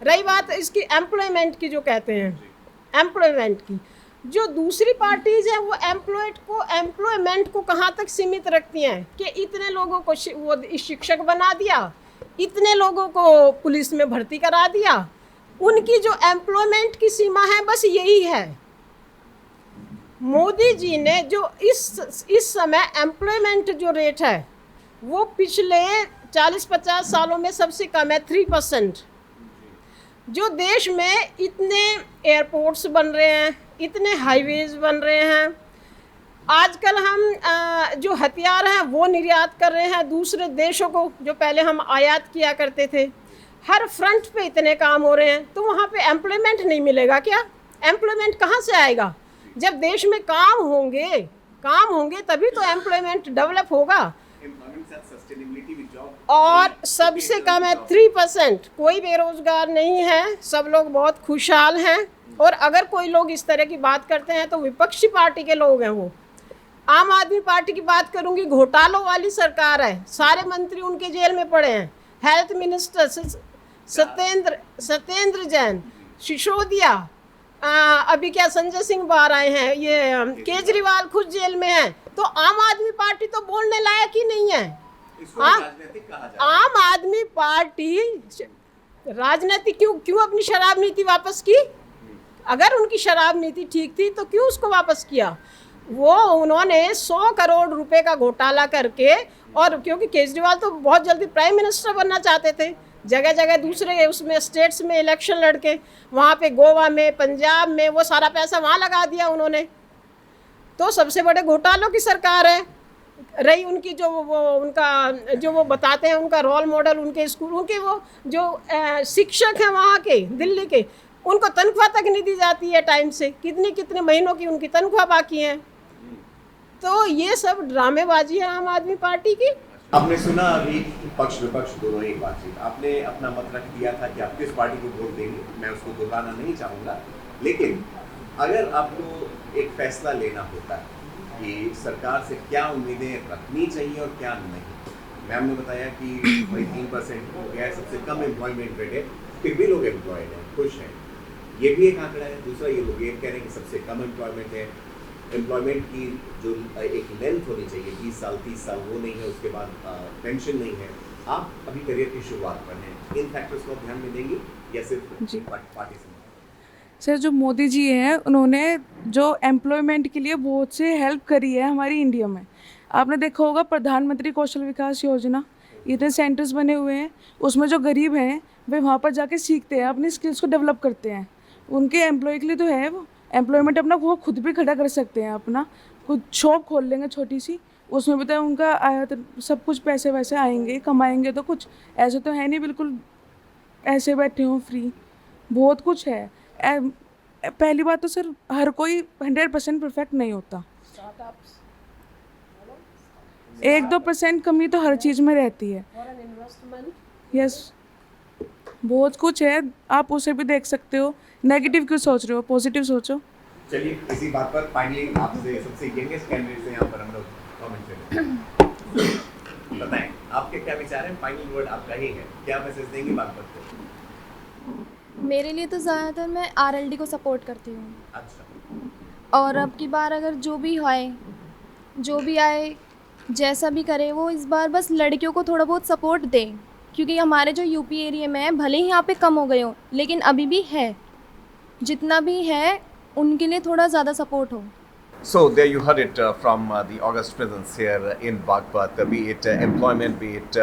रही बात इसकी एम्प्लॉयमेंट की, जो कहते हैं एम्प्लॉयमेंट की, जो दूसरी पार्टीज़ हैं वो एम्प्लॉयमेंट को कहाँ तक सीमित रखती हैं कि इतने लोगों को वो शिक्षक बना दिया, इतने लोगों को पुलिस में भर्ती करा दिया। उनकी जो एम्प्लॉयमेंट की सीमा है बस यही है। मोदी जी ने जो इस समय एम्प्लॉयमेंट जो रेट है वो पिछले 40-50 सालों में सबसे कम है, 3%। जो देश में इतने एयरपोर्ट्स बन रहे हैं, इतने हाईवेज बन रहे हैं, आजकल हम जो हथियार हैं वो निर्यात कर रहे हैं दूसरे देशों को, जो पहले हम आयात किया करते थे। हर फ्रंट पे इतने काम हो रहे हैं, तो वहाँ पे एम्प्लॉयमेंट नहीं मिलेगा क्या? एम्प्लॉयमेंट कहाँ से आएगा? जब देश में काम होंगे तभी तो एम्प्लॉयमेंट डेवलप होगा। और सबसे कम है 3%, कोई बेरोजगार नहीं है, सब लोग बहुत खुशहाल हैं। और अगर कोई लोग इस तरह की बात करते हैं तो विपक्षी पार्टी के लोग हैं वो। आम आदमी पार्टी की बात करूंगी, घोटालों वाली सरकार है, सारे मंत्री उनके जेल में पड़े हैं। हेल्थ मिनिस्टर सत्येंद्र जैन, सिसोदिया, अभी क्या संजय सिंह बाहर आए हैं, ये केजरीवाल खुद जेल में है। तो आम आदमी पार्टी तो बोलने लायक ही नहीं है। आम आदमी पार्टी राजनीतिक क्यों अपनी शराब नीति वापस की? अगर उनकी शराब नीति ठीक थी तो क्यों उसको वापस किया? वो उन्होंने 100 करोड़ रुपए का घोटाला करके, और क्योंकि केजरीवाल तो बहुत जल्दी प्राइम मिनिस्टर बनना चाहते थे, जगह जगह दूसरे उसमें स्टेट्स में इलेक्शन लड़के, वहाँ पे गोवा में, पंजाब में, वो सारा पैसा वहाँ लगा दिया उन्होंने। तो सबसे बड़े घोटालों की सरकार है। रही उनकी जो वो बताते हैं उनका रोल मॉडल, उनके स्कूल, उनके वो जो शिक्षक हैं वहाँ के दिल्ली के, उनको तनख्वाह तक नहीं दी जाती है टाइम से, कितने महीनों की उनकी तनख्वाह बाकी है। तो ये सब ड्रामेबाजी है आम आदमी पार्टी की। आपने सुना अभी पक्ष विपक्ष दोनों ही बातचीत, आपने अपना मत रख दिया था कि आप किस पार्टी को वोट देंगे, मैं उसको दोहराना नहीं चाहूँगा। लेकिन अगर आपको एक फैसला लेना होता है कि सरकार से क्या उम्मीदें रखनी चाहिए और क्या नहीं, मैम ने बताया कि भाई 3% हो गया है, सबसे कम एम्प्लॉयमेंट रेट है, फिर भी लोग एम्प्लॉयड हैं, खुश हैं, ये भी एक आंकड़ा है। दूसरा ये लोग ये कह रहे हैं कि सबसे कम एम्प्लॉयमेंट है, एम्प्लॉयमेंट की जो एक लेंथ होनी चाहिए 20 साल 30 साल वो नहीं है, उसके बाद पेंशन नहीं है। आप अभी करियर की शुरुआत पर हैं, इन फैक्टर्स को ध्यान में देंगे या सिर्फ पार्टी से? सर, जो मोदी जी हैं उन्होंने जो एम्प्लॉयमेंट के लिए बहुत से हेल्प करी है हमारी इंडिया में। आपने देखा होगा प्रधानमंत्री कौशल विकास योजना, इतने सेंटर्स बने हुए हैं, उसमें जो गरीब हैं वे वहाँ पर जाके सीखते हैं, अपनी स्किल्स को डेवलप करते हैं। उनके एम्प्लॉय के लिए तो है वो एम्प्लॉयमेंट, अपना वो खुद भी खड़ा कर सकते हैं, अपना खुद शॉप खोल लेंगे छोटी सी, उसमें भी तो उनका आया तो सब कुछ पैसे वैसे आएंगे, कमाएंगे तो कुछ, ऐसे तो है नहीं बिल्कुल ऐसे बैठे हों फ्री, बहुत कुछ है। पहली बात तो सर हर कोई 100% परफेक्ट नहीं होता, 1-2% कमी तो हर चीज़ में रहती है। यस, बहुत कुछ है, आप उसे भी देख सकते हो। नेगेटिव क्यों सोच रहे हो, पॉजिटिव सोचो। चलिए इसी बात पर फाइनली आपसे सबसे यंगेस्ट कैंडिडेट से यहाँ पर हम लोग कमेंट करें, बताएं आपके क्या विचार हैं? फाइनल वर्ड आपका ही है, क्या मैसेज देंगे बागपत को? मेरे लिए तो ज़्यादातर मैं आरएलडी को सपोर्ट करती हूँ। अच्छा। और अब की बार अगर जो भी आए जैसा भी करे, वो इस बार बस लड़कियों को थोड़ा बहुत सपोर्ट दे, क्योंकि हमारे जो यूपी एरिया में है, भले ही यहाँ पे कम हो गए हो, लेकिन अभी भी है, जितना भी है उनके लिए थोड़ा ज़्यादा सपोर्ट हो। So there you heard it from the August presence here in Bagpat, be it employment, be it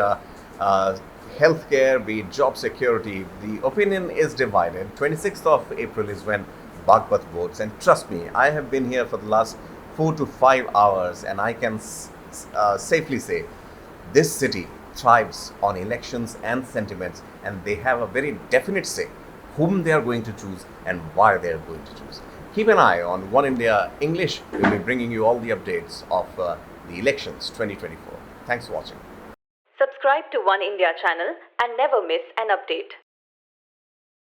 healthcare, be it job security. The opinion is divided. 26th of April is when Bagpat votes, and trust me, I have been here for the last 4 to 5 hours, and I can safely say this city thrives on elections and sentiments, and they have a very definite say whom they are going to choose and why they are going to choose. Keep an eye on One India English. We'll be bringing you all the updates of the elections 2024. Thanks for watching. Subscribe to One India channel and never miss an update.